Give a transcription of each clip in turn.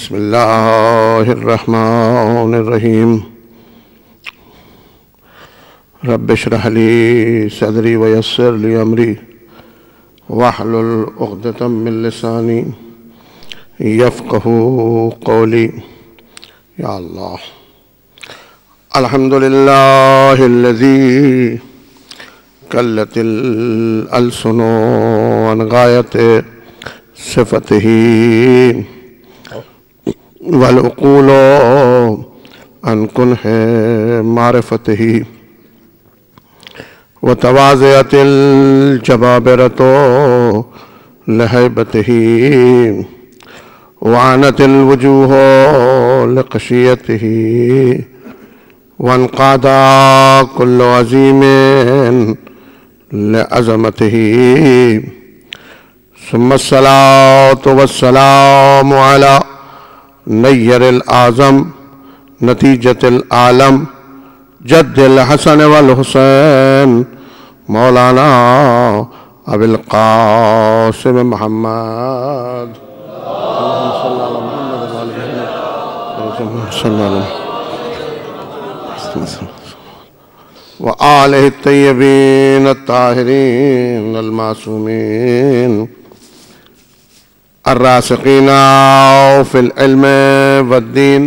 بسم اللہ الرحمن الرحیم رب اشرح لی صدری ویسر لی امری واحلل عقدۃ من لسانی یفقہوا قولی. یا اللہ، الحمدللہ الذی کلت الالسن عن غایت صفتہ والعقول عن کنہ معرفتہ وتواضعت الجبابرۃ لہیبتہ وعنت الوجوہ لخشیتہ وانقاد کل عظیم لعظمتہ. ثم الصلاة والسلام علی نیر الاعظم نتیجت العالم جد الحسن والحسین مولانا ابی القاسم محمد وآلہ الطیبین الطاہرین المعصومین الراسخین فی العلم والدین.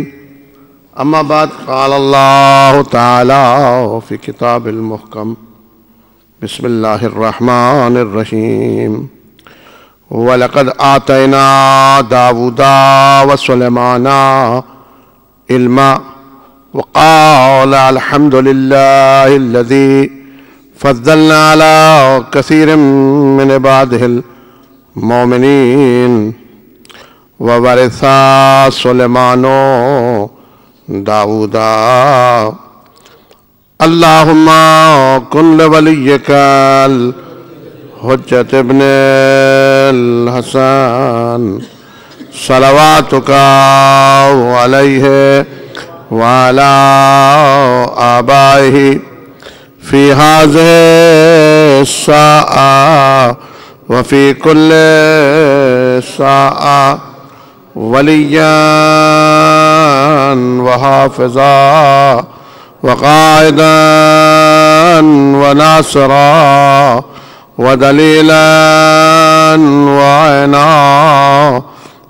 اما بعد، قال اللہ تعالی فی کتاب المحکم بسم اللہ الرحمن الرحیم وَلَقَدْ آتَيْنَا دَاوُودَ وَسُلَيْمَانَ عِلْمًا وَقَالَ الْحَمْدُ لِلَّهِ الَّذِي فَضَّلْنَا عَلَى كَثِيرٍ مِّنْ عِبَادِهِ الْمُؤْمِنِينَ. وَوَرِثَ سُلَيْمَانُ دَاوُودَ. اللهم كن لوليك الحجة ابن الحسن صلواتك عليه وعلى آبائه في هذه الساعة وفي كل ساعة وليا وحافظا وقائدا وناصرا ودليلا وعينا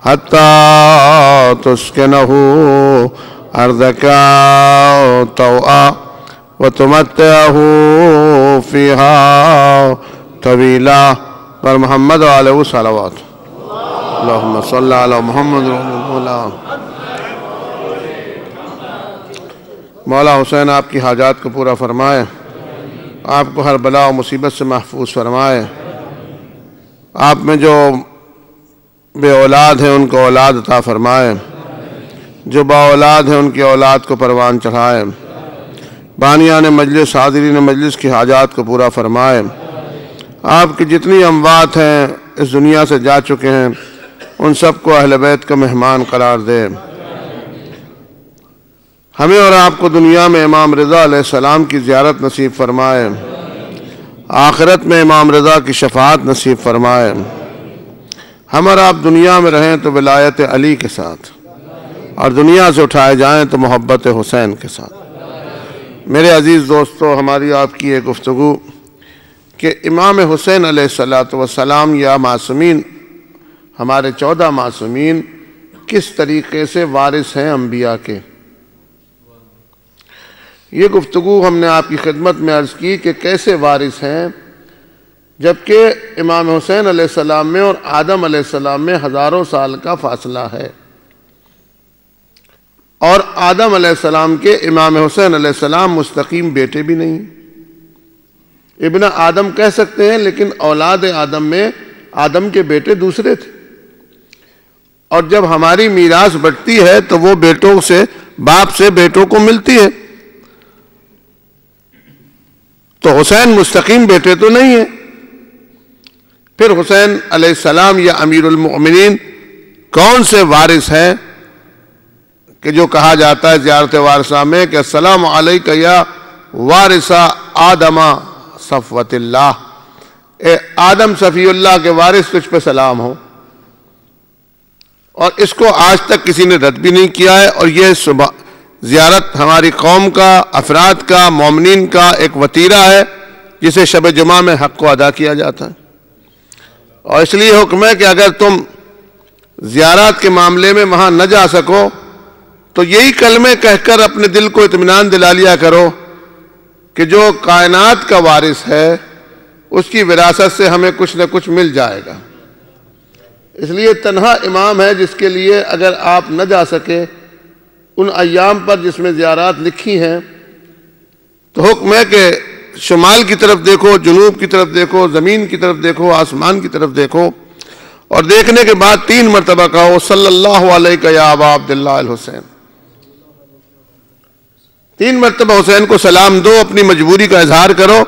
حتى تسكنه أرضك طوعا وتمتعه فيها طويلا. پر محمد علیہ صلوات. اللہم صلی علی محمد. مولا حسین آپ کی حاجات کو پورا فرمائے، آپ کو ہر بلا و مصیبت سے محفوظ فرمائے. آپ میں جو بے اولاد ہیں ان کو اولاد عطا فرمائے، جو با اولاد ہیں ان کی اولاد کو پروان چڑھائے. بانیان مجلس، حاضرین مجلس کی حاجات کو پورا فرمائے. آپ کی جتنی اموات ہیں اس دنیا سے جا چکے ہیں ان سب کو اہل بیت کا مہمان قرار دے. ہمیں اور آپ کو دنیا میں امام رضا علیہ السلام کی زیارت نصیب فرمائے، آخرت میں امام رضا کی شفاعت نصیب فرمائے. ہم اور آپ دنیا میں رہیں تو ولایت علی کے ساتھ، اور دنیا سے اٹھائے جائیں تو محبت حسین کے ساتھ. میرے عزیز دوستو، ہماری آپ کی ایک گفتگو کہ امام حسین علیہ السلام یا معصومین، ہمارے 14 معصومین کس طریقے سے وارث ہیں انبیاء کے. یہ گفتگو ہم نے آپ کی خدمت میں عرض کی کہ کیسے وارث ہیں، جبکہ امام حسین علیہ السلام میں اور آدم علیہ السلام میں ہزاروں سال کا فاصلہ ہے، اور آدم علیہ السلام کے امام حسین علیہ السلام مستقیم بیٹے بھی نہیں. ابن آدم کہہ سکتے ہیں، لیکن اولاد آدم میں آدم کے بیٹے دوسرے تھے. اور جب ہماری میراث بٹتی ہے تو وہ بیٹوں سے، باپ سے بیٹوں کو ملتی ہے. تو حسین مستقیم بیٹے تو نہیں ہیں. پھر حسین علیہ السلام یا امیر المؤمنین کون سے وارث ہیں کہ جو کہا جاتا ہے زیارت وارثہ میں کہ السلام علیک یا وارث آدم صفوت اللہ، اے آدم صفی اللہ کے وارث، تجھ پہ سلام ہو. اور اس کو آج تک کسی نے رد بھی نہیں کیا ہے، اور یہ زیارت ہماری قوم کا، افراد کا، مومنین کا ایک وتیرہ ہے جسے شب جمعہ میں حق کو ادا کیا جاتا ہے۔ اور اس لیے حکم ہے کہ اگر تم زیارات کے معاملے میں وہاں نہ جا سکو تو یہی کلمے کہہ کر اپنے دل کو اطمینان دلا لیا کرو کہ جو کائنات کا وارث ہے اس کی وراثت سے ہمیں کچھ نہ کچھ مل جائے گا۔ اس لیے تنہا امام ہے جس کے لیے اگر آپ نہ جا سکے ان ایام پر جس میں زیارات لکھی ہیں، تو حکم ہے کہ شمال کی طرف دیکھو، جنوب کی طرف دیکھو، زمین کی طرف دیکھو، آسمان کی طرف دیکھو، اور دیکھنے کے بعد 3 مرتبہ کہو صلی اللہ علیہ یا ابا عبداللہ الحسین۔ 3 مرتبہ حسین کو سلام دو، اپنی مجبوری کا اظہار کرو،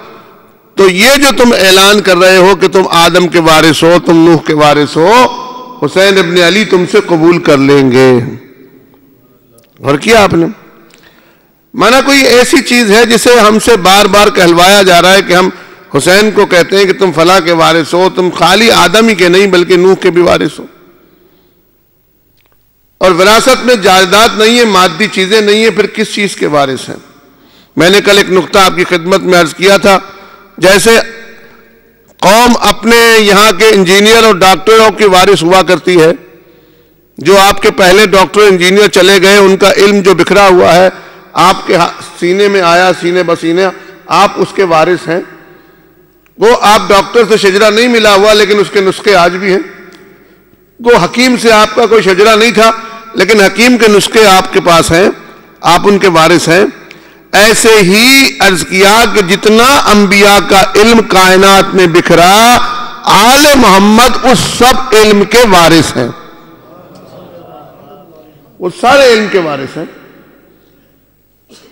تو یہ جو تم اعلان کر رہے ہو کہ تم آدم کے وارث ہو، تم نوح کے وارث ہو، حسین ابن علی تم سے قبول کر لیں گے۔ اور کیا آپ نے مانا کوئی ایسی چیز ہے جسے ہم سے بار بار کہلوایا جا رہا ہے کہ ہم حسین کو کہتے ہیں کہ تم فلاں کے وارث ہو، تم خالی آدم ہی کے نہیں بلکہ نوح کے بھی وارث ہو۔ اور وراثت میں جائیداد نہیں ہے، مادی چیزیں نہیں ہیں، پھر کس چیز کے وارث ہیں؟ میں نے کل ایک نقطہ آپ کی خدمت میں عرض کیا تھا، جیسے قوم اپنے یہاں کے انجینئر اور ڈاکٹروں کی وارث ہوا کرتی ہے، جو آپ کے پہلے ڈاکٹر انجینئر چلے گئے ان کا علم جو بکھرا ہوا ہے آپ کے سینے میں آیا، سینے بسینے، آپ اس کے وارث ہیں۔ وہ آپ ڈاکٹر سے شجرہ نہیں ملا ہوا لیکن اس کے نسخے آج بھی ہیں۔ وہ حکیم سے آپ کا کوئی شجرہ نہیں تھا لیکن حکیم کے نسخے آپ کے پاس ہیں، آپ ان کے وارث ہیں۔ ایسے ہی عرض کیا کہ جتنا انبیاء کا علم کائنات میں بکھرا، آل محمد اس سب علم کے وارث ہیں، وہ سارے علم کے وارث ہیں۔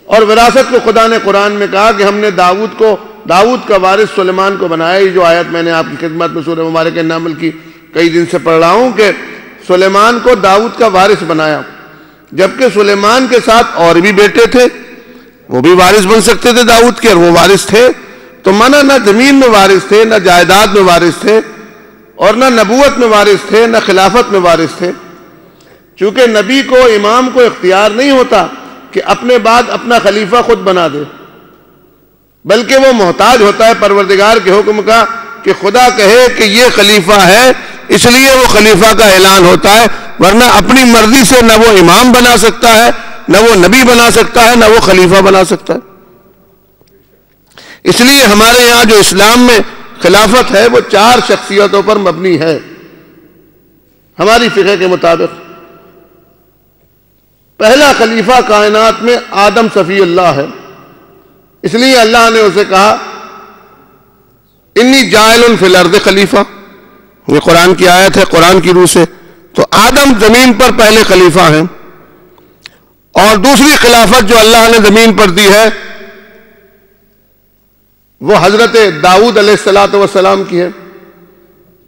اور وراثت کو خدا نے قرآن میں کہا کہ ہم نے داؤد کا وارث سلیمان کو بنایا۔ یہ جو آیت میں نے آپ کی خدمت میں سورہ مبارکہ نمل کی کئی دن سے پڑھ رہا ہوں کہ سلیمان کو داؤد کا وارث بنایا، جبکہ سلیمان کے ساتھ اور بھی بیٹے تھے، وہ بھی وارث بن سکتے تھے داؤد کے، اور وہ وارث تھے۔ تو مانا نہ زمین میں وارث تھے، نہ جائیداد میں وارث تھے، اور نہ نبوت میں وارث تھے، نہ خلافت میں وارث تھے۔ چونکہ نبی کو، امام کو اختیار نہیں ہوتا کہ اپنے بعد اپنا خلیفہ خود بنا دے، بلکہ وہ محتاج ہوتا ہے پروردگار کے حکم کا کہ خدا کہے کہ یہ خلیفہ ہے، اس لیے وہ خلیفہ کا اعلان ہوتا ہے، ورنہ اپنی مرضی سے نہ وہ امام بنا سکتا ہے، نہ وہ نبی بنا سکتا ہے، نہ وہ خلیفہ بنا سکتا ہے۔ اس لیے ہمارے یہاں جو اسلام میں خلافت ہے وہ 4 شخصیتوں پر مبنی ہے ہماری فقہ کے مطابق۔ پہلا خلیفہ کائنات میں آدم صفی اللہ ہے، اس لیے اللہ نے اسے کہا انی جاعل فی الارض خلیفہ، یہ قرآن کی آیت ہے، قرآن کی روح سے۔ تو آدم زمین پر پہلے خلیفہ ہیں، اور دوسری خلافت جو اللہ نے زمین پر دی ہے وہ حضرت داؤد علیہ السلام کی ہے،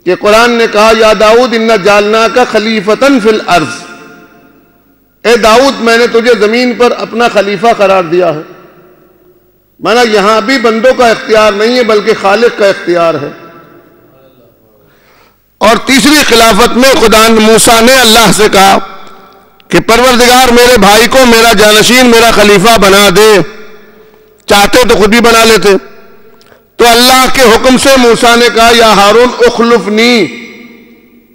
کہ قرآن نے کہا یا داؤد انا جعلناک خلیفتاً فی الارض، اے داؤد میں نے تجھے زمین پر اپنا خلیفہ قرار دیا ہے۔ مانا یہاں بھی بندوں کا اختیار نہیں ہے بلکہ خالق کا اختیار ہے۔ اور تیسری خلافت میں خدا موسیٰ نے اللہ سے کہا کہ پروردگار میرے بھائی کو میرا جانشین، میرا خلیفہ بنا دے، چاہتے تو خود بھی بنا لیتے۔ تو اللہ کے حکم سے موسیٰ نے کہا یا ہارون اخلفنی،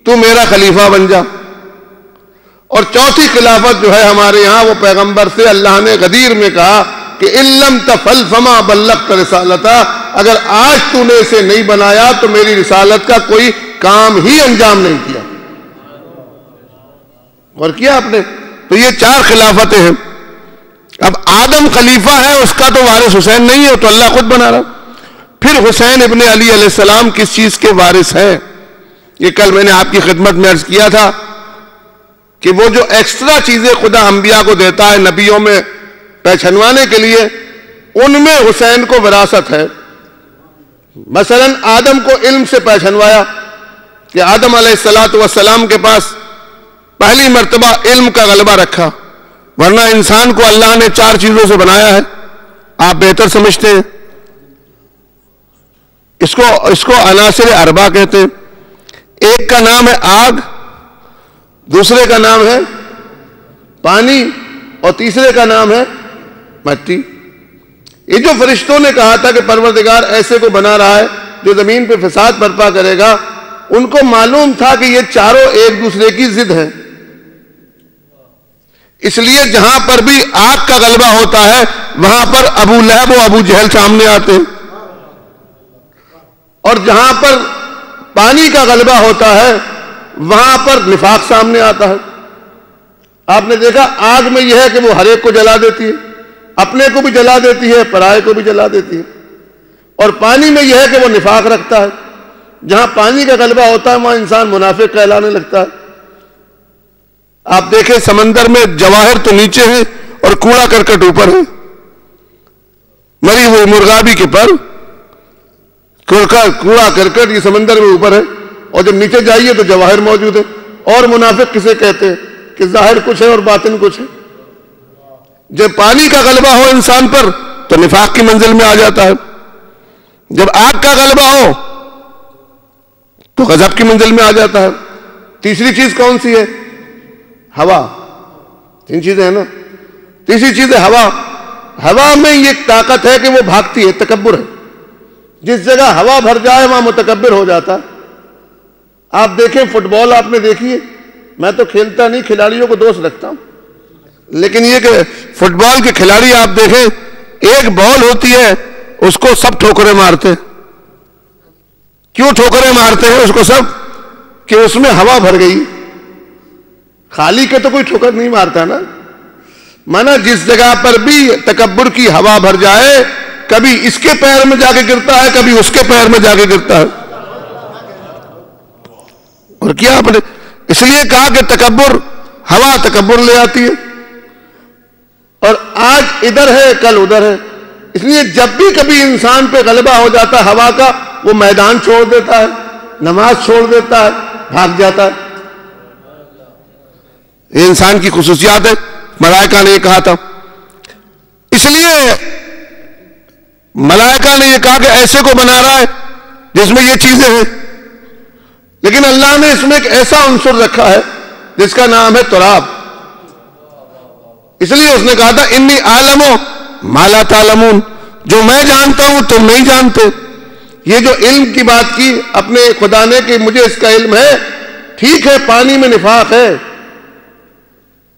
تو میرا خلیفہ بن جا۔ اور چوتھی خلافت جو ہے ہمارے یہاں وہ پیغمبر سے اللہ نے غدیر میں کہا کہ ان لم تفعل فما بلغت رسالتا، اگر آج تو نے اسے نہیں بنایا تو میری رسالت کا کوئی کام ہی انجام نہیں کیا۔ اور کیا آپ نے؟ تو یہ 4 خلافتیں ہیں۔ اب آدم خلیفہ ہے، اس کا تو وارث حسین نہیں ہے، تو اللہ خود بنا رہا۔ پھر حسین ابن علی علیہ السلام کس چیز کے وارث ہیں؟ یہ کل میں نے آپ کی خدمت میں عرض کیا تھا کہ وہ جو ایکسٹرا چیزیں خدا انبیاء کو دیتا ہے نبیوں میں پہچانوانے کے لیے، ان میں حسین کو وراثت ہے۔ مثلا آدم کو علم سے پہچانوایا کہ آدم علیہ السلام کے پاس پہلی مرتبہ علم کا غلبہ رکھا، ورنہ انسان کو اللہ نے 4 چیزوں سے بنایا ہے، آپ بہتر سمجھتے ہیں۔ اس کو عناصر اربع کہتے ہیں۔ ایک کا نام ہے آگ، دوسرے کا نام ہے پانی اور تیسرے کا نام ہے مٹی۔ یہ جو فرشتوں نے کہا تھا کہ پروردگار ایسے کو بنا رہا ہے جو زمین پہ فساد برپا کرے گا، ان کو معلوم تھا کہ یہ چاروں ایک دوسرے کی ضد ہیں، اس لیے جہاں پر بھی آگ کا غلبہ ہوتا ہے وہاں پر ابو لہب و ابو جہل سامنے آتے ہیں، اور جہاں پر پانی کا غلبہ ہوتا ہے وہاں پر نفاق سامنے آتا ہے۔ آپ نے دیکھا آگ میں یہ ہے کہ وہ ہر ایک کو جلا دیتی ہے، اپنے کو بھی جلا دیتی ہے، پرائے کو بھی جلا دیتی ہے، اور پانی میں یہ ہے کہ وہ نفاق رکھتا ہے۔ جہاں پانی کا غلبہ ہوتا ہے وہاں انسان منافق کہلانے لگتا ہے۔ آپ دیکھیں سمندر میں جواہر تو نیچے ہیں اور کوڑا کرکٹ اوپر ہے، مری ہوئی مرغابی کے پر کوڑا کرکٹ یہ سمندر میں اوپر ہے، اور جب نیچے جائیے تو جواہر موجود ہے۔ اور منافق کسے کہتے ہیں کہ ظاہر کچھ ہے اور باطن کچھ ہے۔ جب پانی کا غلبہ ہو انسان پر تو نفاق کی منزل میں آ جاتا ہے، جب آگ کا غلبہ ہو تو غضب کی منزل میں آ جاتا ہے۔ تیسری چیز کون سی ہے؟ ہوا۔ تین چیزیں ہیں نا، تیسری چیز ہے ہوا۔ ہوا میں یہ طاقت ہے کہ وہ بھاگتی ہے، تکبر ہے۔ جس جگہ ہوا بھر جائے وہاں متکبر ہو جاتا ہے۔ آپ دیکھیں فٹ بال آپ نے دیکھی ہے، میں تو کھیلتا نہیں، کھلاڑیوں کو دوست رکھتا ہوں، لیکن یہ کہ فٹ بال کے کھلاڑی آپ دیکھیں ایک بال ہوتی ہے اس کو سب ٹھوکریں مارتے ہیں۔ کیوں ٹھوکریں مارتے ہیں اس کو سب؟ کہ اس میں ہوا بھر گئی۔ خالی کے تو کوئی ٹھوکر نہیں مارتا نا، مانا جس جگہ پر بھی تکبر کی ہوا بھر جائے کبھی اس کے پیر میں جا کے گرتا ہے، کبھی اس کے پیر میں جا کے گرتا ہے۔ اور کیا آپ نے اس لیے کہا کہ تکبر، ہوا تکبر لے آتی ہے، اور آج ادھر ہے کل ادھر ہے۔ اس لیے جب بھی کبھی انسان پہ غلبہ ہو جاتا ہے ہوا کا، وہ میدان چھوڑ دیتا ہے، نماز چھوڑ دیتا ہے، بھاگ جاتا ہے۔ یہ انسان کی خصوصیات ہے، ملائکہ نے یہ کہا تھا۔ اس لیے ملائکہ نے یہ کہا کہ ایسے کو بنا رہا ہے جس میں یہ چیزیں ہیں، لیکن اللہ نے اس میں ایک ایسا عنصر رکھا ہے جس کا نام ہے تراب۔ اس لیے اس نے کہا تھا انی عالم ما لا تعلمون، جو میں جانتا ہوں تم نہیں جانتے۔ یہ جو علم کی بات کی اپنے خدا نے کہ مجھے اس کا علم ہے، ٹھیک ہے پانی میں نفاق ہے،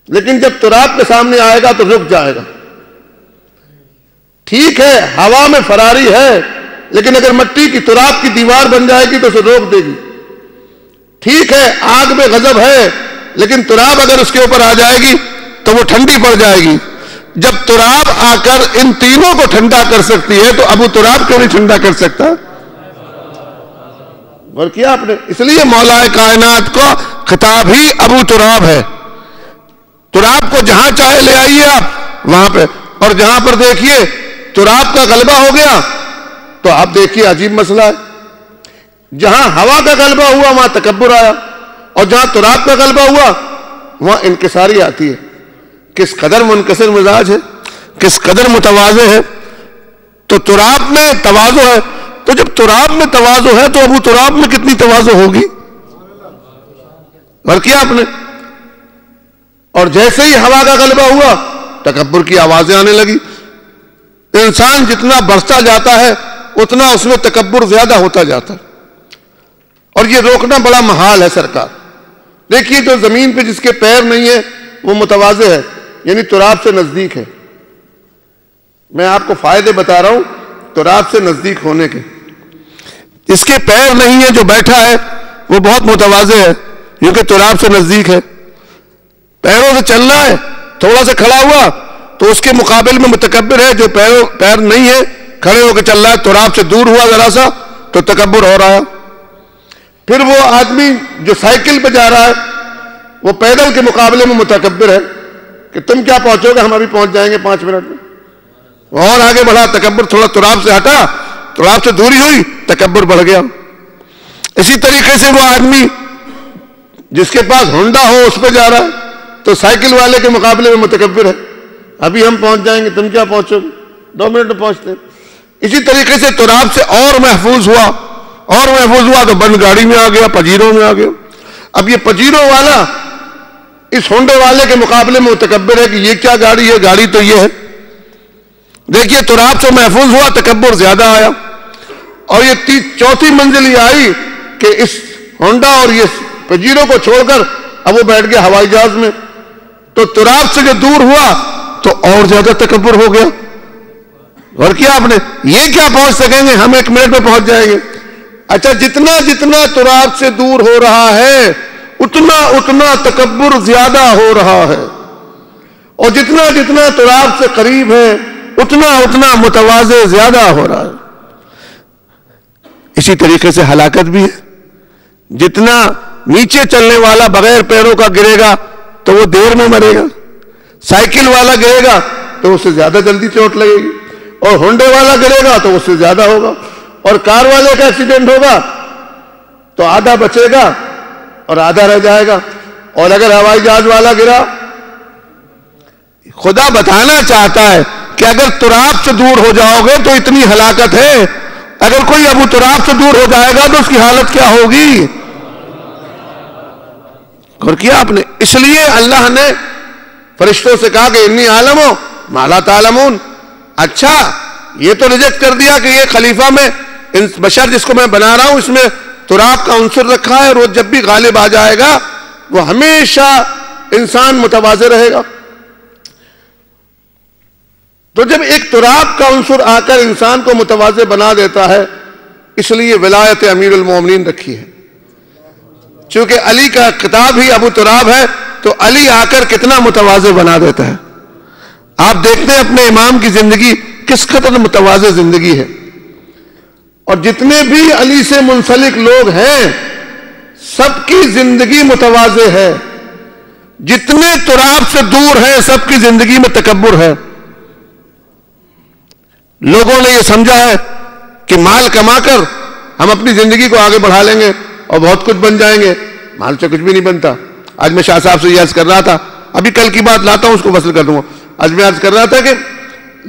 لیکن جب تراب کے سامنے آئے گا تو رک جائے گا۔ ٹھیک ہے ہوا میں فراری ہے، لیکن اگر مٹی کی تراب کی دیوار بن جائے گی تو اسے روک دے گی۔ ٹھیک ہے آگ میں غضب ہے، لیکن تراب اگر اس کے اوپر آ جائے گی تو وہ ٹھنڈی پڑ جائے گی۔ جب تراب آ کر ان تینوں کو ٹھنڈا کر سکتی ہے تو ابو تراب کیوں نہیں ٹھنڈا کر سکتا؟ اور کیا آپ نے؟ اس لیے مولا کائنات کو خطاب ہی ابو تراب ہے۔ تراب کو جہاں چاہے لے آئیے آپ وہاں پہ، اور جہاں پر دیکھیے تراب کا غلبہ ہو گیا تو آپ دیکھیے عجیب مسئلہ ہے۔ جہاں ہوا کا غلبہ ہوا وہاں تکبر آیا، اور جہاں تراب کا غلبہ ہوا وہاں انکساری آتی ہے۔ کس قدر منکسر مزاج ہے، کس قدر متواضع ہے۔ تو تراب میں تواضع ہے، تو جب تراب میں تواضع ہے تو ابو تراب میں کتنی تواضع ہوگی؟ اور کیا آپ نے؟ اور جیسے ہی ہوا کا غلبہ ہوا تکبر کی آوازیں آنے لگی۔ انسان جتنا بڑھتا جاتا ہے اتنا اس میں تکبر زیادہ ہوتا جاتا ہے، اور یہ روکنا بڑا محال ہے سرکار۔ دیکھیے جو زمین پہ جس کے پیر نہیں ہے وہ متواضع ہے، یعنی تراب سے نزدیک ہے۔ میں آپ کو فائدے بتا رہا ہوں تراب سے نزدیک ہونے کے۔ اس کے پیر نہیں ہے جو بیٹھا ہے وہ بہت متواضع ہے کیونکہ تراب سے نزدیک ہے۔ پیروں سے چلنا ہے، تھوڑا سا کھڑا ہوا تو اس کے مقابل میں متکبر ہے جو پیر نہیں ہے، کھڑے ہو کے چل رہا ہے، تراب سے دور ہوا ذرا سا تو تکبر ہو رہا ہے۔ پھر وہ آدمی جو سائیکل پہ جا رہا ہے وہ پیدل کے مقابلے میں متکبر ہے کہ تم کیا پہنچو گے، ہم ابھی پہنچ جائیں گے 5 منٹ میں۔ اور آگے بڑھا، تکبر تھوڑا تراب سے ہٹا، تراب سے دوری ہوئی، تکبر بڑھ گیا۔ اسی طریقے سے وہ آدمی جس کے پاس ہونڈا ہو اس پہ جا رہا ہے تو سائیکل والے کے مقابلے میں متکبر ہے، ابھی ہم پہنچ جائیں گے، تم کیا پہنچو گے، 2 منٹ میں پہنچتے ہیں۔ اسی طریقے سے تراب سے اور محفوظ ہوا تو بند گاڑی میں آ گیا، پجیروں میں آ گیا۔ اب یہ پجیروں والا اس ہونڈے والے کے مقابلے میں متکبر ہے کہ یہ کیا گاڑی ہے، گاڑی تو یہ ہے. دیکھیے تراب سے محفوظ ہوا، تکبر زیادہ آیا. اور یہ چوتھی منزل یہ آئی کہ اس ہونڈا اور یہ پجیرو کو چھوڑ کر اب وہ بیٹھ گیا ہوائی جہاز میں. تو تراب سے جو دور ہوا تو اور زیادہ تکبر ہو گیا. اور کیا آپ نے یہ کیا پہنچ سکیں گے، ہم 1 منٹ میں پہنچ جائیں گے. اچھا جتنا جتنا تراب سے دور ہو رہا ہے اتنا اتنا تکبر زیادہ ہو رہا ہے، اور جتنا جتنا تراب سے قریب ہے اتنا اتنا متواضع زیادہ ہو رہا ہے. اسی طریقے سے ہلاکت بھی ہے. جتنا نیچے چلنے والا بغیر پیروں کا گرے گا تو وہ دیر میں مرے گا، سائیکل والا گرے گا تو اس سے زیادہ جلدی چوٹ لگے گی، اور ہونڈے والا گرے گا تو اس سے زیادہ ہوگا، اور کار والے کا ایکسیڈنٹ ہوگا تو آدھا بچے گا اور آدھا رہ جائے گا. اور اگر ہوائی جہاز والا گرا، خدا بتانا چاہتا ہے کہ اگر تراب سے دور ہو جاؤ گے تو اتنی ہلاکت ہے، اگر کوئی ابو تراب سے دور ہو جائے گا تو اس کی حالت کیا ہوگی. اور کیا آپ نے، اس لیے اللہ نے فرشتوں سے کہا کہ انی عالم ما لا تعلمون. اچھا یہ تو ریجیکٹ کر دیا کہ یہ خلیفہ میں بشر جس کو میں بنا رہا ہوں اس میں تراب کا عنصر رکھا ہے، اور وہ جب بھی غالب آ جائے گا وہ ہمیشہ انسان متواضع رہے گا. تو جب ایک تراب کا عنصر آ کر انسان کو متواضع بنا دیتا ہے، اس لیے ولایت امیر المومنین رکھی ہے. چونکہ علی کا خطاب ہی ابو تراب ہے تو علی آ کر کتنا متواضع بنا دیتا ہے. آپ دیکھتے ہیں اپنے امام کی زندگی کس قدر متواضع زندگی ہے، اور جتنے بھی علی سے منسلک لوگ ہیں سب کی زندگی متواضع ہے. جتنے تراب سے دور ہیں سب کی زندگی میں تکبر ہے. لوگوں نے یہ سمجھا ہے کہ مال کما کر ہم اپنی زندگی کو آگے بڑھا لیں گے اور بہت کچھ بن جائیں گے. مال سے کچھ بھی نہیں بنتا. آج میں شاہ صاحب سے یہ عرض کر رہا تھا، ابھی کل کی بات لاتا ہوں اس کو وصل کر دوں گا. آج میں عرض کر رہا تھا کہ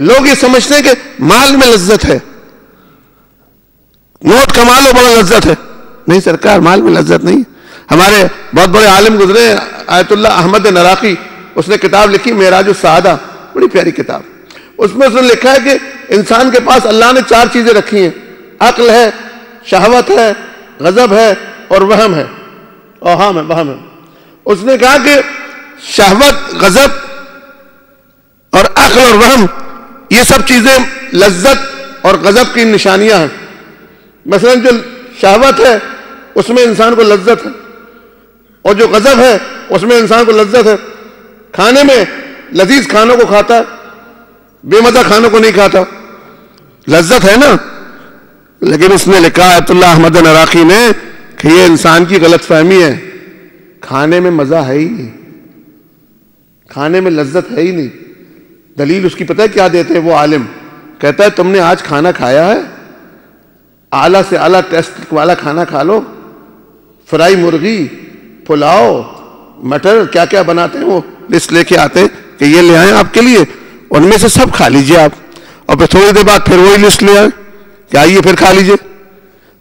لوگ یہ سمجھتے ہیں کہ مال میں لذت ہے، نوٹ کما لو بڑا لذت ہے. نہیں سرکار، مال میں لذت نہیں. ہمارے بہت بڑے عالم گزرے آیت اللہ احمد نراقی، اس نے کتاب لکھی معراج السعادہ، بڑی پیاری کتاب. اس میں اس نے لکھا ہے کہ انسان کے پاس اللہ نے 4 چیزیں رکھی ہیں، عقل ہے، شہوت ہے، غضب ہے اور وہم ہے، اوہام ہے، وہم ہے. اس نے کہا کہ شہوت، غضب اور عقل اور وہم یہ سب چیزیں لذت اور غضب کی نشانیاں ہیں. مثلا جو شہوت ہے اس میں انسان کو لذت ہے، اور جو غضب ہے اس میں انسان کو لذت ہے. کھانے میں لذیذ کھانوں کو کھاتا ہے، بے مزہ کھانوں کو نہیں کھاتا، لذت ہے نا. لیکن اس نے لکھا آیت اللہ احمد نراقی نے کہ یہ انسان کی غلط فہمی ہے. کھانے میں مزہ ہے ہی نہیں، کھانے میں لذت ہے ہی نہیں. دلیل اس کی پتہ ہے کیا دیتے ہیں وہ عالم؟ کہتا ہے تم نے آج کھانا کھایا ہے، اعلیٰ سے اعلیٰ ٹیسٹ والا کھانا کھا لو، فرائی مرغی، پلاؤ، مٹر، کیا کیا بناتے ہیں وہ لسٹ لے کے آتے کہ یہ لے آئیں آپ کے لیے، ان میں سے سب کھا لیجئے آپ. اور پھر تھوڑی دیر بعد پھر وہی لسٹ لے آئیں کہ آئیے پھر کھا لیجئے.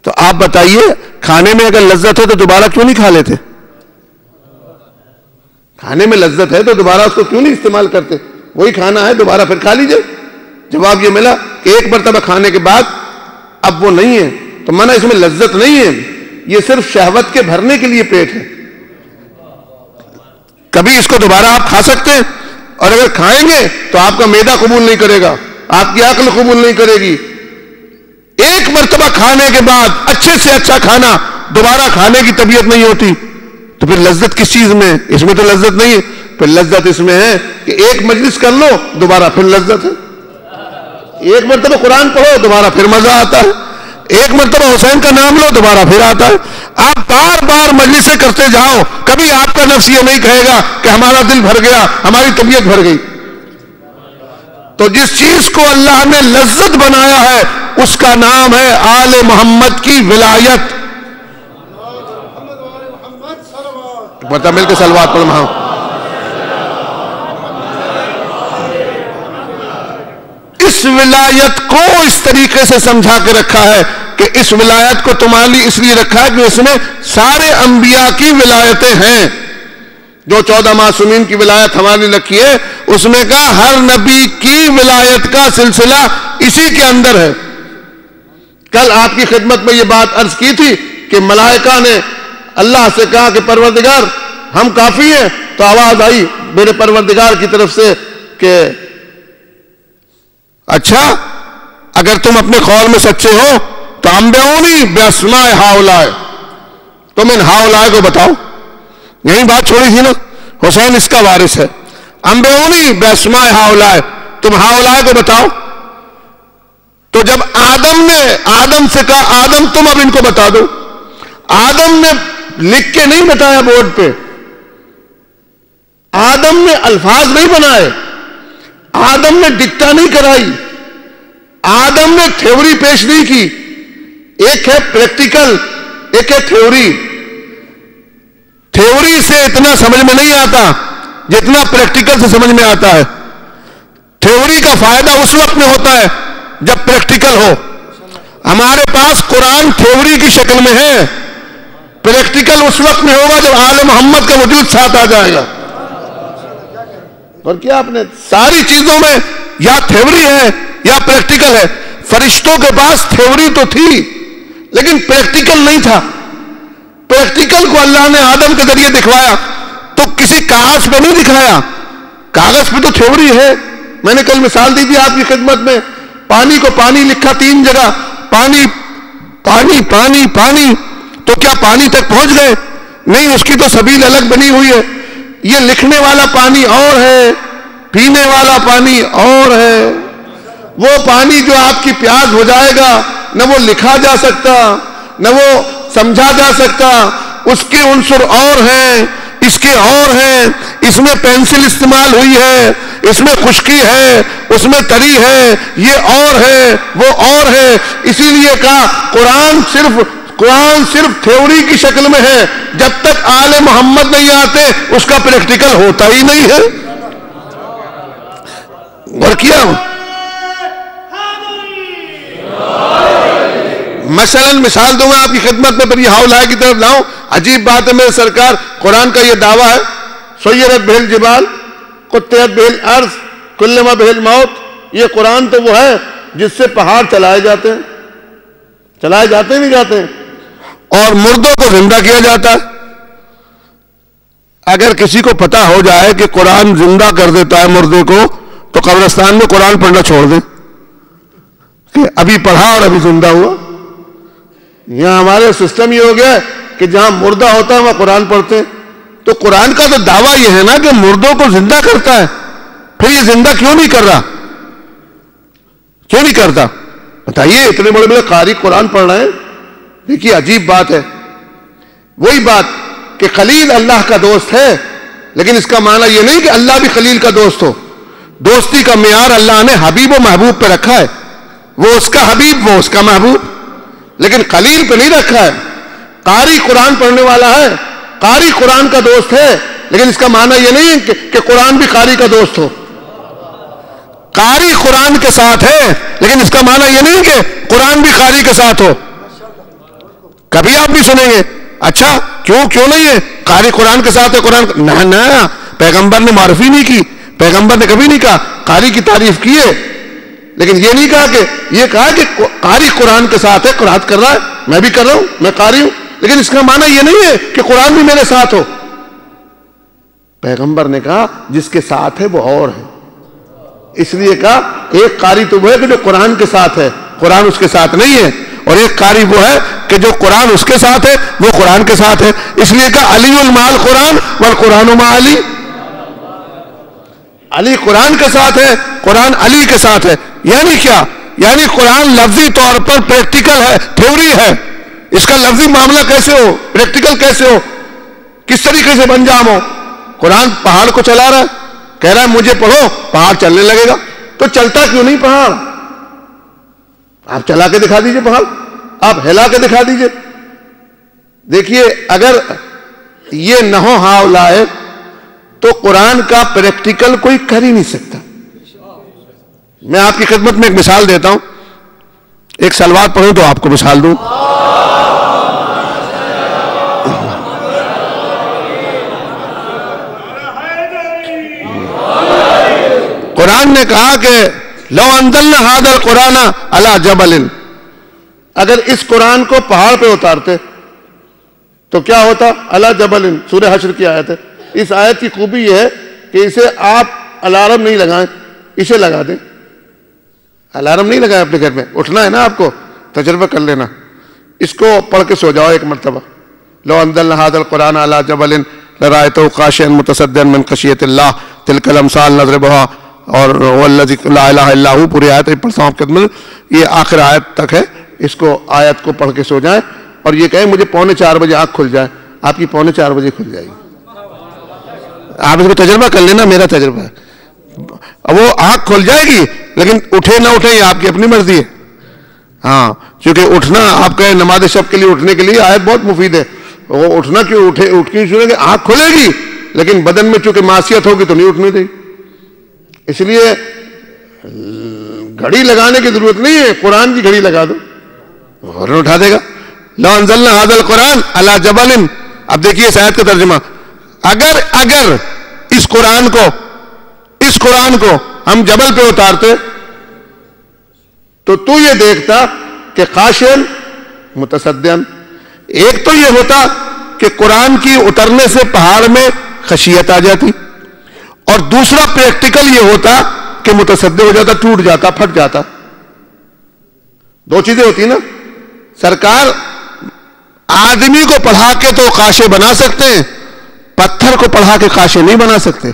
تو آپ بتائیے کھانے میں اگر لذت ہے تو دوبارہ کیوں نہیں کھا لیتے؟ کھانے میں لذت ہے تو دوبارہ اس کو کیوں نہیں استعمال کرتے؟ وہی کھانا ہے، دوبارہ پھر کھا لیجئے. جواب یہ ملا کہ ایک مرتبہ کھانے کے بعد اب وہ نہیں ہے تو منع، اس میں لذت نہیں ہے، یہ صرف شہوت کے بھرنے کے لیے پیٹ ہے. کبھی اس کو دوبارہ آپ کھا سکتے ہیں، اور اگر کھائیں گے تو آپ کا معدہ قبول نہیں کرے گا، آپ کی عقل قبول نہیں کرے گی. ایک مرتبہ کھانے کے بعد اچھے سے اچھا کھانا دوبارہ کھانے کی طبیعت نہیں ہوتی. تو پھر لذت کس چیز میں؟ اس میں تو لذت نہیں ہے. پھر لذت اس میں ہے کہ ایک مجلس کر لو دوبارہ پھر لذت ہے، ایک مرتبہ قرآن پڑھو دوبارہ پھر مزہ آتا ہے، ایک مرتبہ حسین کا نام لو دوبارہ پھر آتا ہے. آپ بار بار مجلسیں کرتے جاؤ، کبھی آپ کا نفس یہ نہیں کہے گا کہ ہمارا دل بھر گیا، ہماری طبیعت بھر گئی. تو جس چیز کو اللہ نے لذت بنایا ہے اس کا نام ہے آل محمد کی ولایت. بتا مل کے صلوات پڑھ مہاں. اس ولایت کو اس طریقے سے سمجھا کے رکھا ہے کہ اس ولایت کو تمہاری اس لیے رکھا ہے کہ اس میں سارے انبیاء کی ولایتیں ہیں. جو 14 معصومین کی ولایت ہماری رکھی ہے، اس میں کہا ہر نبی کی ولایت کا سلسلہ اسی کے اندر ہے۔ کل آپ کی خدمت میں یہ بات عرض کی تھی کہ ملائکہ نے اللہ سے کہا کہ پروردگار ہم کافی ہیں، تو آواز آئی میرے پروردگار کی طرف سے کہ اچھا اگر تم اپنے قول میں سچے ہو تو انبئونی باسماء ہؤلاء، تم ان ہؤلاء کو بتاؤ۔ یہی بات چھوڑی تھی نا، حسین اس کا وارث ہے، انبئونی باسماء ہؤلاء، تم ہؤلاء کو بتاؤ۔ تو جب آدم سے کہا آدم تم اب ان کو بتا دو، آدم نے لکھ کے نہیں بتایا بورڈ پہ، آدم نے الفاظ نہیں بنائے، آدم نے ڈکٹا نہیں کرائی، آدم نے تھیوری پیش نہیں کی۔ ایک ہے پریکٹیکل، ایک ہے تھیوری۔ تھیوری سے اتنا سمجھ میں نہیں آتا جتنا پریکٹیکل سے سمجھ میں آتا ہے۔ تھیوری کا فائدہ اس وقت میں ہوتا ہے جب پریکٹیکل ہو۔ ہمارے پاس قرآن تھیوری کی شکل میں ہے، پریکٹیکل اس وقت میں ہوگا جب آل محمد کا وجود ساتھ آ جائے گا۔ اور کیا آپ نے ساری چیزوں میں یا تھیوری ہے یا پریکٹیکل ہے۔ فرشتوں کے پاس تھیوری تو تھی لیکن پریکٹیکل نہیں تھا۔ پریکٹیکل کو اللہ نے آدم کے ذریعے دکھوایا تو کسی کاغذ پہ نہیں دکھایا، کاغذ پہ تو تھیوری ہے۔ میں نے کل مثال دی تھی آپ کی خدمت میں، پانی کو پانی لکھا 3 جگہ، پانی پانی پانی پانی، تو کیا پانی تک پہنچ گئے؟ نہیں، اس کی تو سبیل الگ بنی ہوئی ہے۔ یہ لکھنے والا پانی اور ہے، پینے والا پانی اور ہے۔ وہ پانی جو آپ کی پیاس ہو جائے گا، نہ وہ لکھا جا سکتا نہ وہ سمجھا جا سکتا، اس کے عنصر اور ہیں، اس کے اور ہیں۔ اس میں پینسل استعمال ہوئی ہے، اس میں خشکی ہے، اس میں تری ہے، یہ اور ہے وہ اور ہے۔ اسی لیے کہا قرآن صرف تھیوری کی شکل میں ہے، جب تک آل محمد نہیں آتے اس کا پریکٹیکل ہوتا ہی نہیں ہے۔ اور کیا مثال دوں گا آپ کی خدمت میں، پھر یہ ہؤلاء کی طرف لاؤں۔ عجیب بات ہے میرے سرکار، قرآن کا یہ دعویٰ ہے سیرت بہ الجبال قطعت بہ الارض کلما بہ الموت۔ یہ قرآن تو وہ ہے جس سے پہاڑ چلائے جاتے ہیں نہیں جاتے ہیں، اور مردوں کو زندہ کیا جاتا ہے۔ اگر کسی کو پتا ہو جائے کہ قرآن زندہ کر دیتا ہے مردے کو، تو قبرستان میں قرآن پڑھنا چھوڑ دیں کہ ابھی پڑھا اور ابھی زندہ ہوا۔ یہاں ہمارے سسٹم یہ ہو گیا ہے کہ جہاں مردہ ہوتا ہے وہاں قرآن پڑھتے ہیں۔ تو قرآن کا تو دعویٰ یہ ہے نا کہ مردوں کو زندہ کرتا ہے، پھر یہ زندہ کیوں نہیں کر رہا؟ کیوں نہیں کرتا بتائیے؟ اتنے بڑے بڑے قاری قرآن پڑھ رہے ہیں۔ دیکھیے عجیب بات ہے، وہی بات کہ خلیل اللہ کا دوست ہے، لیکن اس کا معنی یہ نہیں کہ اللہ بھی خلیل کا دوست ہو۔ دوستی کا معیار اللہ نے حبیب و محبوب پہ رکھا ہے، وہ اس کا حبیب وہ اس کا محبوب، لیکن خلیل پہ نہیں رکھا ہے۔ قاری قرآن پڑھنے والا ہے، قاری قرآن کا دوست ہے، لیکن اس کا معنی یہ نہیں کہ قرآن بھی قاری کا دوست ہو۔ قاری قرآن کے ساتھ ہے، لیکن اس کا معنی یہ نہیں کہ قرآن بھی قاری کے ساتھ ہو۔ کبھی آپ بھی سنیں گے اچھا کیوں نہیں ہے؟ قاری قرآن کے ساتھ ہے، قرآن نہ پیغمبر نے معرفی نہیں کی، پیغمبر نے کبھی نہیں کہا، قاری کی تعریف کی ہے، لیکن یہ نہیں کہا کہ قاری قرآن کے ساتھ ہے، قرات کر رہا ہے، میں بھی کر رہا ہوں، میں قاری ہوں، لیکن اس کا معنی یہ نہیں ہے کہ قرآن بھی میرے ساتھ ہو۔ پیغمبر نے کہا جس کے ساتھ ہے وہ اور ہے، اس لیے کہا ایک قاری تو وہ ہے کہ جو قرآن کے ساتھ ہے، قرآن اس کے ساتھ نہیں ہے، اور ایک قاری وہ ہے کہ جو قرآن اس کے ساتھ ہے وہ قرآن کے ساتھ ہے۔ اس لیے کہا علی المال قرآن والقرآن مع علی، علی قرآن کے ساتھ ہے، قرآن علی کے ساتھ ہے۔ یعنی کیا؟ یعنی قرآن لفظی طور پر پریکٹیکل ہے، تھیوری ہے، اس کا لفظی معاملہ کیسے ہو، پریکٹیکل کیسے ہو، کس طریقے سے انجام ہو؟ قرآن پہاڑ کو چلا رہا ہے، کہہ رہا ہے مجھے پڑھو، پہاڑ چلنے لگے گا، تو چلتا کیوں نہیں پہاڑ؟ آپ چلا کے دکھا دیجئے پہاڑ، آپ ہلا کے دکھا دیجئے۔ دیکھیے اگر یہ نہ ہو ہؤلاء تو قرآن کا پریکٹیکل کوئی کر ہی نہیں سکتا۔ میں آپ کی خدمت میں ایک مثال دیتا ہوں، ایک سلوات پڑھوں تو آپ کو مثال دوں۔ قرآن نے کہا کہ لو انزلنا ھذا القرآن علی جبل، اگر اس قرآن کو پہاڑ پہ اتارتے تو کیا ہوتا؟ علی جبل، سورہ حشر کی آیت ہے۔ اس آیت کی خوبی یہ ہے کہ اسے آپ الارم نہیں لگائیں، اسے لگا دیں۔ الارم نہیں لگائیں اپنے گھر میں، اٹھنا ہے نا آپ کو، تجربہ کر لینا، اس کو پڑھ کے سو جاؤ ایک مرتبہ، لو انزلنا ھذا القرآن علی جبل لرأیتہ خاشعا متصدعا من خشیۃ اللہ تلک الامثال نضربها، اور والذی لا الہ الا ہو، پوری آیت پڑھتا ہوں آپ کے خدمت میں، یہ آخر آیت تک ہے، اس کو آیت کو پڑھ کے سو جائیں اور یہ کہیں مجھے 3:45 بجے آنکھ کھل جائے، آپ کی 4:45 بجے کھل جائے گی۔ آپ اس کو تجربہ کر لینا، میرا تجربہ ہے، وہ آنکھ کھل جائے گی، لیکن اٹھے نہ اٹھے یہ آپ کی اپنی مرضی ہے۔ ہاں، کیونکہ اٹھنا آپ کا نماز شب کے لیے اٹھنے کے لیے آیت بہت مفید ہے، وہ اٹھنا کیوں اٹھ کے سنیں گے، آنکھ کھلے گی لیکن بدن میں چونکہ معصیت ہوگی تو نہیں اٹھنے دے گی۔ اس لیے گھڑی لگانے کی ضرورت نہیں ہے، قرآن کی گھڑی لگا دو، فوراً اٹھا دے گا۔ لو انزلنا ھذا القرآن علی جبل، اب دیکھیے اس آیت کا ترجمہ، اگر اس قرآن کو ہم جبل پہ اتارتے تو یہ دیکھتا کہ خاشعا متصدعا، ایک تو یہ ہوتا کہ قرآن کی اترنے سے پہاڑ میں خشیت آ جاتی، اور دوسرا پریکٹیکل یہ ہوتا کہ متصدع ہو جاتا، ٹوٹ جاتا، پھٹ جاتا۔ دو چیزیں ہوتی نا، سرکار آدمی کو پڑھا کے تو خاشع بنا سکتے ہیں، پتھر کو پڑھا کے خاشع نہیں بنا سکتے۔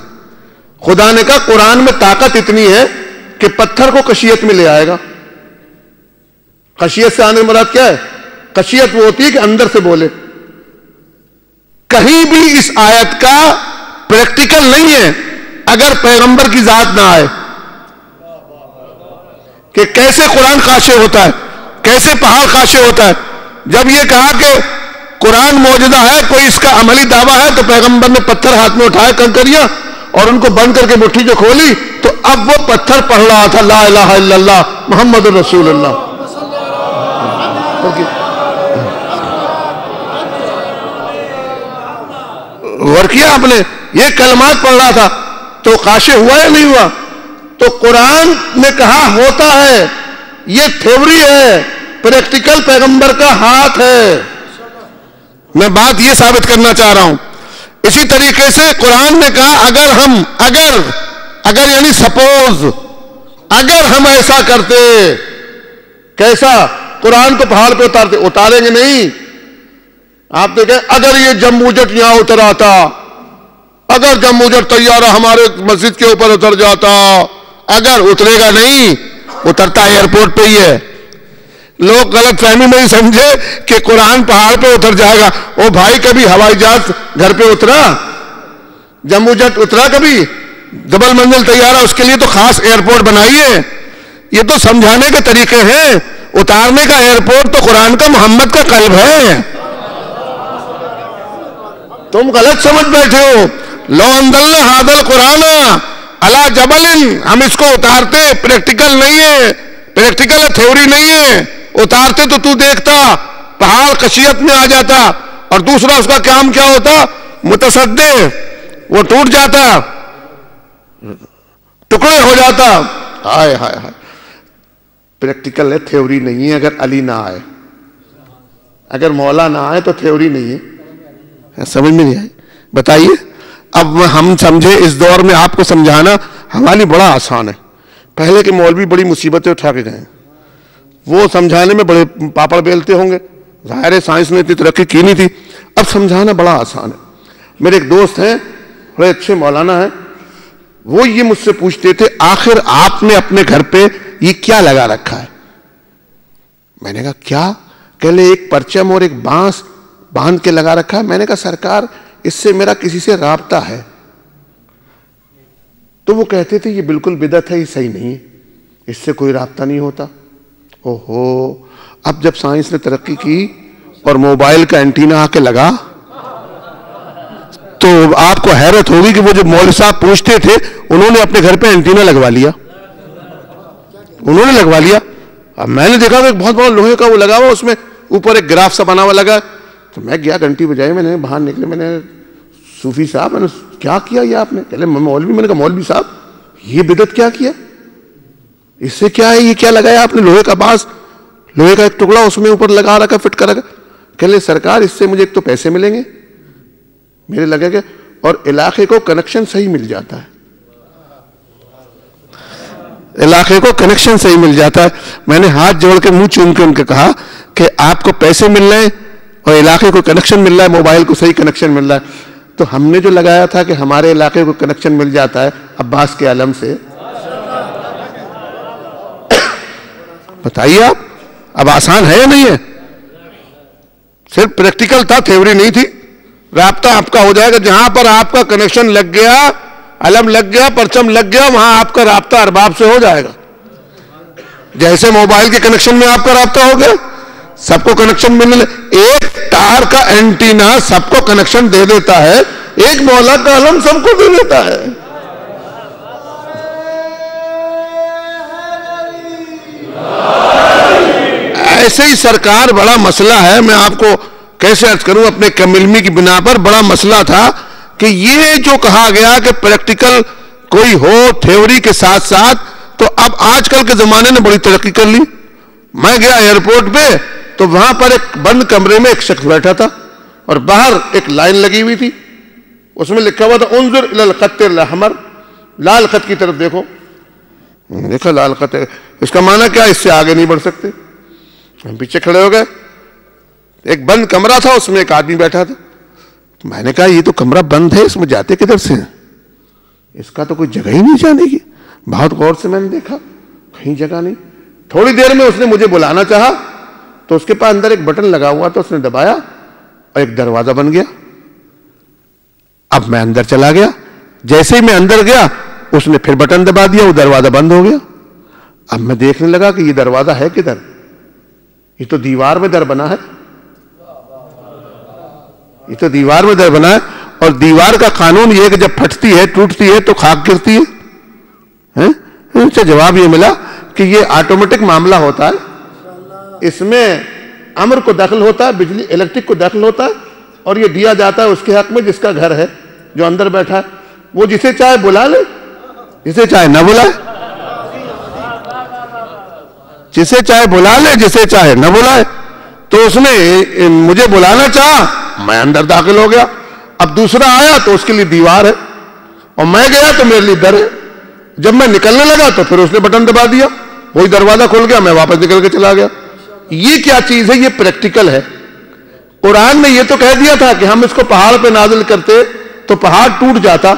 خدا نے کہا قرآن میں طاقت اتنی ہے کہ پتھر کو خشیت میں لے آئے گا۔ خشیت سے آنے مراد کیا ہے؟ خشیت وہ ہوتی ہے کہ اندر سے بولے۔ کہیں بھی اس آیت کا پریکٹیکل نہیں ہے اگر پیغمبر کی ذات نہ آئے کہ کیسے قرآن خاشع ہوتا ہے، کیسے پہاڑ خاشع ہوتا ہے۔ جب یہ کہا کہ قرآن معجزہ ہے، کوئی اس کا عملی دعویٰ ہے، تو پیغمبر نے پتھر ہاتھ میں اٹھائے کنکریاں اور ان کو بند کر کے مٹھی جو کھولی تو اب وہ پتھر پڑھ رہا تھا لا الہ الا اللہ محمد رسول اللہ۔ غور کیا آپ نے؟ یہ کلمات پڑھ رہا تھا تو خاشع ہوا یا نہیں ہوا؟ تو قرآن نے کہا ہوتا ہے، یہ تھیوری ہے، پریکٹیکل پیغمبر کا ہاتھ ہے۔ میں بات یہ ثابت کرنا چاہ رہا ہوں۔ اسی طریقے سے قرآن نے کہا اگر یعنی سپوز، اگر ہم ایسا کرتے، کیسا؟ قرآن کو پہاڑ پہ اتاریں گے نہیں۔ آپ دیکھیں، اگر یہ جمبو جٹ یہاں اتر آتا، اگر جمبو جٹ طیارہ ہمارے مسجد کے اوپر اتر جاتا، اگر اترے گا نہیں، اترتا ایئرپورٹ پہ ہی ہے۔ لوگ غلط فہمی میں ہی سمجھے کہ قرآن پہاڑ پہ اتر جائے گا۔ او بھائی، کبھی ہوائی جہاز گھر پہ اترا؟ جمبو جٹ اترا کبھی؟ ڈبل منزل طیارہ، اس کے لیے تو خاص ایئرپورٹ بنائی ہے۔ یہ تو سمجھانے کے طریقے ہیں، اتارنے کا ایئرپورٹ تو قرآن کا، محمد کا قلب ہے۔ تم غلط سمجھ بیٹھے ہو۔ لو انزلنا ھذا القرآن علی جبل، ہم اس کو اتارتے، پریکٹیکل نہیں ہے، پریکٹیکل تھیوری نہیں ہے، اتارتے تو دیکھتا پہاڑ خشیت میں آ جاتا، اور دوسرا اس کا کام کیا ہوتا؟ متصدع، وہ ٹوٹ جاتا، ٹکڑے ہو جاتا۔ ہائے ہائے ہائے، پریکٹیکل ہے، تھیوری نہیں ہے۔ اگر علی نہ آئے، اگر مولا نہ آئے تو تھیوری نہیں ہے۔ سمجھ میں نہیں آئی؟ بتائیے۔ اب ہم سمجھے اس دور میں آپ کو سمجھانا ہمارے لیے بڑا آسان ہے۔ پہلے کے مولوی بڑی مصیبتیں اٹھا کے گئے، وہ سمجھانے میں بڑے پاپڑ بیلتے ہوں گے، ظاہر ہے سائنس نے اتنی ترقی کی نہیں تھی، اب سمجھانا بڑا آسان ہے۔ میرے ایک دوست ہیں، بڑے اچھے مولانا ہیں، وہ یہ مجھ سے پوچھتے تھے آخر آپ نے اپنے گھر پہ یہ کیا لگا رکھا ہے؟ میں نے کہا کیا؟ کہ لے ایک پرچم اور ایک بانس باندھ کے لگا رکھا ہے۔ میں نے کہا سرکار اس سے میرا کسی سے رابطہ ہے؟ تو وہ کہتے تھے یہ بالکل بدعت ہے، یہ صحیح نہیں ہے، اس سے کوئی رابطہ نہیں ہوتا۔ اوہو، اب جب سائنس نے ترقی کی اور موبائل کا اینٹینا آ کے لگا تو آپ کو حیرت ہوگی کہ وہ جو مولوی صاحب پوچھتے تھے انہوں نے اپنے گھر پہ اینٹینا لگوا لیا، انہوں نے لگوا لیا۔ اب میں نے دیکھا کہ بہت بڑا لوہے کا وہ لگا ہوا، اس میں اوپر ایک گراف سا بنا ہوا لگا، تو میں گیا گھنٹی بجائی، میں نے باہر نکلے، میں نے صوفی صاحب، میں نے کیا کیا یہ آپ نے؟ کہ مولوی، میں نے کہا مولوی صاحب یہ بدعت کیا کیا؟ اس سے کیا ہے؟ یہ کیا لگایا آپ نے؟ لوہے کا باز، لوہے کا ایک ٹکڑا اس میں اوپر لگا رکھا، فٹ کر رکھا. کہ لے سرکار اس سے مجھے ایک تو پیسے ملیں گے میرے لگے گا، اور علاقے کو کنیکشن صحیح مل جاتا ہے. علاقے کو کنیکشن صحیح مل جاتا ہے. میں نے ہاتھ جوڑ کے منہ چوم کے ان کو کہا کہ آپ کو پیسے مل رہے ہیں اور علاقے کو کنیکشن مل رہا ہے، موبائل کو صحیح کنیکشن مل رہا ہے. تو ہم نے جو لگایا تھا کہ ہمارے علاقے کو کنیکشن مل جاتا ہے عباس کے علم سے، بتائیے آپ اب آسان ہے یا نہیں ہے؟ صرف پریکٹیکل تھا، تھیوری نہیں تھی. رابطہ آپ کا ہو جائے گا جہاں پر آپ کا کنیکشن لگ گیا، علم لگ گیا، پرچم لگ گیا، وہاں آپ کا رابطہ ارباب سے ہو جائے گا. جیسے موبائل کے کنیکشن میں آپ کا رابطہ ہو گیا، سب کو کنیکشن ملنے. ایک تار کا اینٹینا سب کو کنیکشن دے دیتا ہے، ایک مولا کا علم سب کو دے دیتا ہے. ایسے ہی سرکار بڑا مسئلہ ہے، میں آپ کو کیسے عرض کروں، اپنے کم علمی کی بنا پر بڑا مسئلہ تھا کہ یہ جو کہا گیا کہ پریکٹیکل کوئی ہو تھیوری کے ساتھ ساتھ. تو اب آج کل کے زمانے نے بڑی ترقی کر لی. میں گیا ایئرپورٹ پہ تو وہاں پر ایک بند کمرے میں ایک شخص بیٹھا تھا اور باہر ایک لائن لگی ہوئی تھی، اس میں لکھا ہوا تھا انظر الی الخط الاحمر، لال خط کی طرف دیکھو. دیکھا لال خط ہے، اس کا معنی کیا؟ اس سے آگے نہیں بڑھ سکتے. ہم پیچھے کھڑے ہو گئے. ایک بند کمرہ تھا، اس میں ایک آدمی بیٹھا تھا. میں نے کہا یہ تو کمرہ بند ہے، اس میں جاتے کدھر سے ہیں؟ اس کا تو کوئی جگہ ہی نہیں جانے کی. بہت غور سے میں نے دیکھا، کہیں جگہ نہیں. تھوڑی دیر میں اس نے مجھے بلانا چاہا تو اس کے پاس اندر ایک بٹن لگا ہوا تھا، اس نے دبایا اور ایک دروازہ بن گیا. اب میں اندر چلا گیا. جیسے ہی میں اندر گیا اس نے پھر بٹن دبا دیا، وہ دروازہ بند ہو گیا. اب میں دیکھنے لگا کہ یہ دروازہ ہے کدھر؟ یہ تو دیوار میں در بنا ہے، یہ تو دیوار میں در بنا ہے. اور دیوار کا قانون یہ ہے کہ جب پھٹتی ہے ٹوٹتی ہے تو خاک گرتی ہے. ان سے جواب یہ ملا کہ یہ آٹومیٹک معاملہ ہوتا ہے، اس میں امر کو داخل ہوتا ہے، بجلی الیکٹرک کو داخل ہوتا ہے اور یہ دیا جاتا ہے اس کے حق میں جس کا گھر ہے، جو اندر بیٹھا ہے. وہ جسے چاہے بلا لے، جسے چاہے نہ بلائے، جسے چاہے بلا لے، جسے چاہے نہ بلائے. تو اس نے مجھے بلانا چاہا، میں اندر داخل ہو گیا. اب دوسرا آیا تو اس کے لیے دیوار ہے اور میں گیا تو میرے لیے در ہے. جب میں نکلنے لگا تو پھر اس نے بٹن دبا دیا، وہی دروازہ کھل گیا، میں واپس نکل کے چلا گیا. یہ کیا چیز ہے؟ یہ پریکٹیکل ہے. قرآن نے یہ تو کہہ دیا تھا کہ ہم اس کو پہاڑ پہ نازل کرتے تو پہاڑ ٹوٹ جاتا،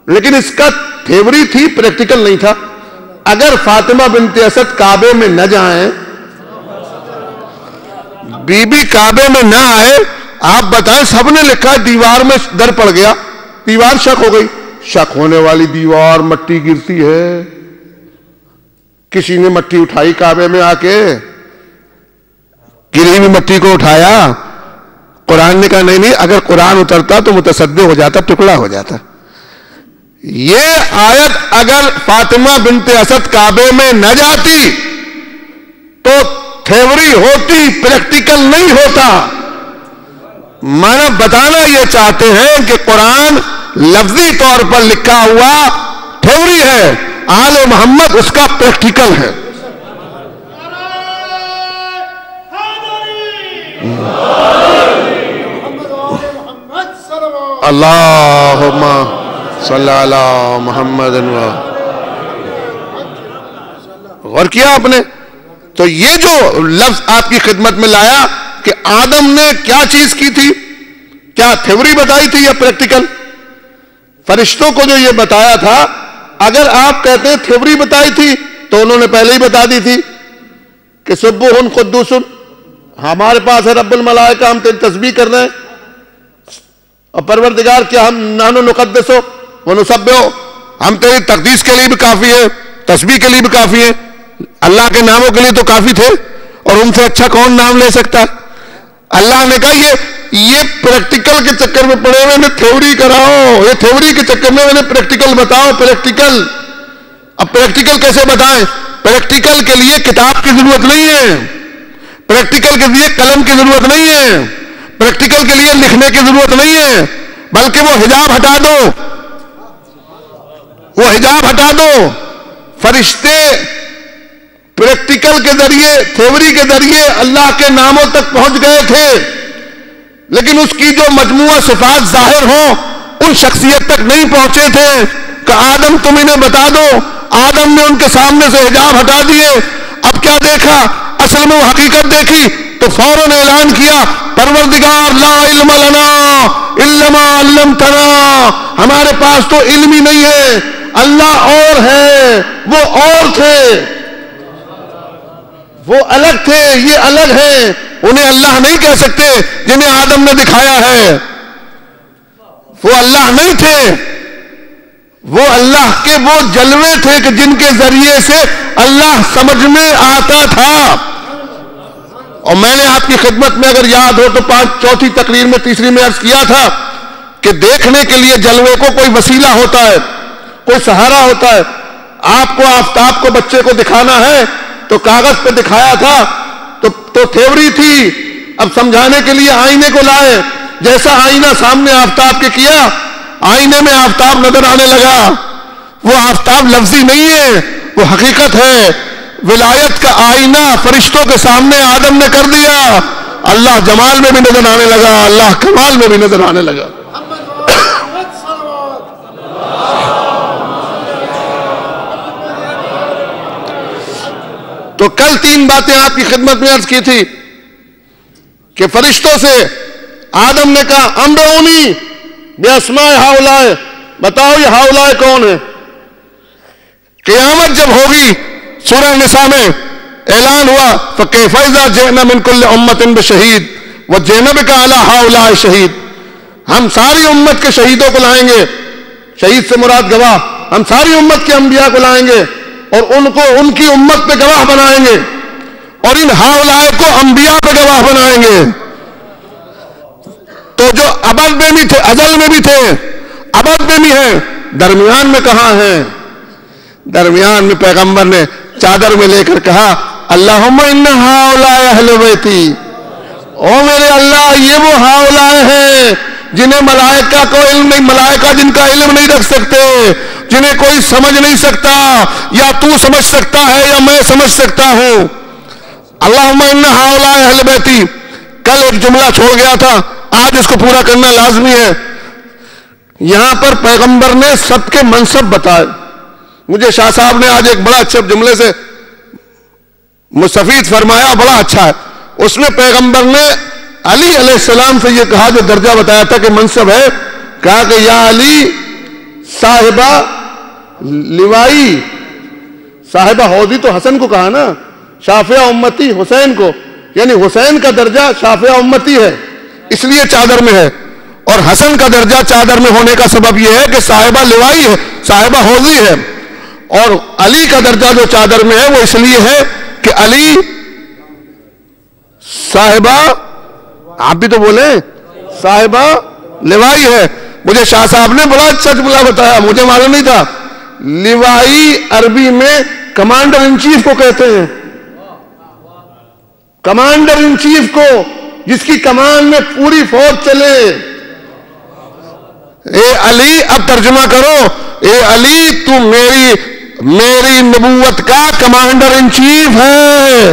لیکن اس کا تھیوری تھی، پریکٹیکل نہیں تھا. اگر فاطمہ بنت اسد کعبے میں نہ جائیں، بی بی کعبے میں نہ آئے، آپ بتائیں. سب نے لکھا دیوار میں در پڑ گیا، دیوار شک ہو گئی. شک ہونے والی دیوار مٹی گرتی ہے. کسی نے مٹی اٹھائی کعبے میں آ کے، گری ہوئی مٹی کو اٹھایا. قرآن نے کہا نہیں نہیں، اگر قرآن اترتا تو متصدع ہو جاتا، ٹکڑا ہو جاتا. یہ آیت اگر فاطمہ بنت اسد کعبے میں نہ جاتی تو تھیوری ہوتی، پریکٹیکل نہیں ہوتا. مانا بتانا یہ چاہتے ہیں کہ قرآن لفظی طور پر لکھا ہوا تھیوری ہے، آل محمد اس کا پریکٹیکل ہے. اللہم صلی علی محمد. غور کیا آپ نے؟ تو یہ جو لفظ آپ کی خدمت میں لایا کہ آدم نے کیا چیز کی تھی، کیا تھیوری بتائی تھی یا پریکٹیکل؟ فرشتوں کو جو یہ بتایا تھا، اگر آپ کہتے ہیں تھیوری بتائی تھی تو انہوں نے پہلے ہی بتا دی تھی کہ سبوح قدوس، ہمارے پاس ہے رب الملائکہ، ہم تیری تسبیح کر رہے ہیں. اور پروردگار کیا ہم نحن نقدس و نسبح، ہم تیری تقدیس کے لیے بھی کافی ہے، تسبیح کے لیے بھی کافی ہے. اللہ کے ناموں کے لیے تو کافی تھے، اور ان سے اچھا کون نام لے سکتا ہے؟ اللہ نے کہا یہ پریکٹیکل کے چکر میں پڑے ہوئے نے تھیوری کراؤ، یہ تھیوری کے چکر میں انہیں پریکٹیکل بتاؤ. پریکٹیکل، اب پریکٹیکل کیسے بتائیں؟ پریکٹیکل کے لیے کتاب کی ضرورت نہیں ہے، پریکٹیکل کے لیے قلم کی ضرورت نہیں ہے، پریکٹیکل کے لیے لکھنے کی ضرورت نہیں ہے، بلکہ وہ حجاب ہٹا دو، وہ حجاب ہٹا دو. فرشتے پریکٹیکل کے ذریعے، تھیوری کے ذریعے اللہ کے ناموں تک پہنچ گئے تھے، لیکن اس کی جو مجموعہ صفات ظاہر ہوں ان شخصیت تک نہیں پہنچے تھے. کہ آدم تم انہیں بتا دو. آدم نے ان کے سامنے سے حجاب ہٹا دیے. اب کیا دیکھا؟ اصل میں وہ حقیقت دیکھی تو فوراً اعلان کیا پروردگار لا علم لنا الا ما علمتنا. ہمارے پاس تو علم ہی نہیں ہے، اللہ اور ہے، وہ اور تھے، وہ الگ تھے، یہ الگ ہے. انہیں اللہ نہیں کہہ سکتے جنہیں آدم نے دکھایا ہے. وہ اللہ نہیں تھے، وہ اللہ کے وہ جلوے تھے کہ جن کے ذریعے سے اللہ سمجھ میں آتا تھا. اور میں نے آپ کی خدمت میں اگر یاد ہو تو چوتھی تقریر میں تیسری میں عرض کیا تھا کہ دیکھنے کے لیے جلوے کو کوئی وسیلہ ہوتا ہے، کوئی سہارا ہوتا ہے. آپ کو آفتاب کو بچے کو دکھانا ہے تو کاغذ پہ دکھایا تھا تو تھیوری تھی. اب سمجھانے کے لیے آئینے کو لائے. جیسا آئینہ سامنے آفتاب کے کیا، آئینے میں آفتاب نظر آنے لگا. وہ آفتاب لفظی نہیں ہے، وہ حقیقت ہے. ولایت کا آئینہ فرشتوں کے سامنے آدم نے کر دیا. اللہ جمال میں بھی نظر آنے لگا، اللہ کمال میں بھی نظر آنے لگا. تو کل 3 باتیں آپ کی خدمت میں عرض کی تھی کہ فرشتوں سے آدم نے کہا انبئونی باسماء ہؤلاء، بتاؤ یہ ہؤلاء کون ہے. قیامت جب ہوگی سورہ نساء میں اعلان ہوا فکیف اذا جئنا من کل امۃ بشہید وجئنا بک علی ہؤلاء شہید. ہم ساری امت کے شہیدوں کو لائیں گے، شہید سے مراد گواہ. ہم ساری امت کے انبیاء کو لائیں گے اور ان کو ان کی امت پہ گواہ بنائیں گے، اور ان ہؤلاء کو انبیاء پہ گواہ بنائیں گے. تو جو ابد میں بھی تھے، ازل میں بھی تھے، ابد میں بھی ہیں، درمیان میں کہاں ہیں؟ درمیان میں پیغمبر نے چادر میں لے کر کہا اللہم ان ہؤلاء اہل بیتی. او میرے اللہ، یہ وہ ہؤلاء ہیں جنہیں ملائکہ کو علم نہیں، ملائکہ جن کا علم نہیں رکھ سکتے، جنہیں کوئی سمجھ نہیں سکتا، یا تو سمجھ سکتا ہے یا میں سمجھ سکتا ہوں. اللہم ان ہؤلاء اہل بیتی. کل ایک جملہ چھوڑ گیا تھا، آج اس کو پورا کرنا لازمی ہے. یہاں پر پیغمبر نے سب کے منصب بتائے. مجھے شاہ صاحب نے آج ایک بڑا اچھا جملے سے مستفید فرمایا، بڑا اچھا ہے. اس میں پیغمبر نے علی علیہ السلام سے یہ کہا، جو درجہ بتایا تھا کہ منصب ہے، کہا کہ یا علی صاحبہ لوائی. صاحبہ حوضی تو حسن کو کہا نا، شافع امتی حسین کو، یعنی حسین کا درجہ شافع امتی ہے اس لیے چادر میں ہے، اور حسن کا درجہ چادر میں ہونے کا سبب یہ ہے کہ صاحبہ لوائی ہے، صاحبہ حوضی ہے. اور علی کا درجہ جو چادر میں ہے وہ اس لیے ہے کہ علی صاحبہ، آپ بھی تو بولیں، صاحبہ لوائی ہے. مجھے شاہ صاحب نے بڑا اچھا جملہ بتایا، مجھے معلوم نہیں تھا. لوائی عربی میں کمانڈر ان چیف کو کہتے ہیں. کمانڈر ان چیف کو، جس کی کمان میں پوری فوج چلے. اے علی، اب ترجمہ کرو، اے علی تو میری نبوت کا کمانڈر ان چیف ہے.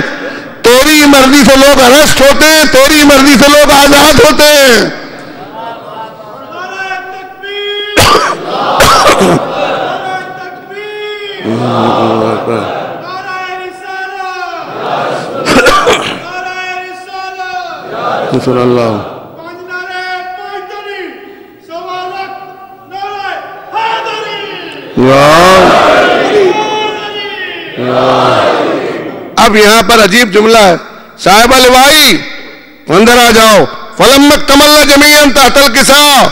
تیری مرضی سے لوگ ارسٹ ہوتے ہیں، تیری مرضی سے لوگ آزاد ہوتے ہیں. صلی اللہ. اب یہاں پر عجیب جملہ ہے، صاحبہ لوائی اندر آ جاؤ. فلما اکتملنا جمیعا تحت الکساء.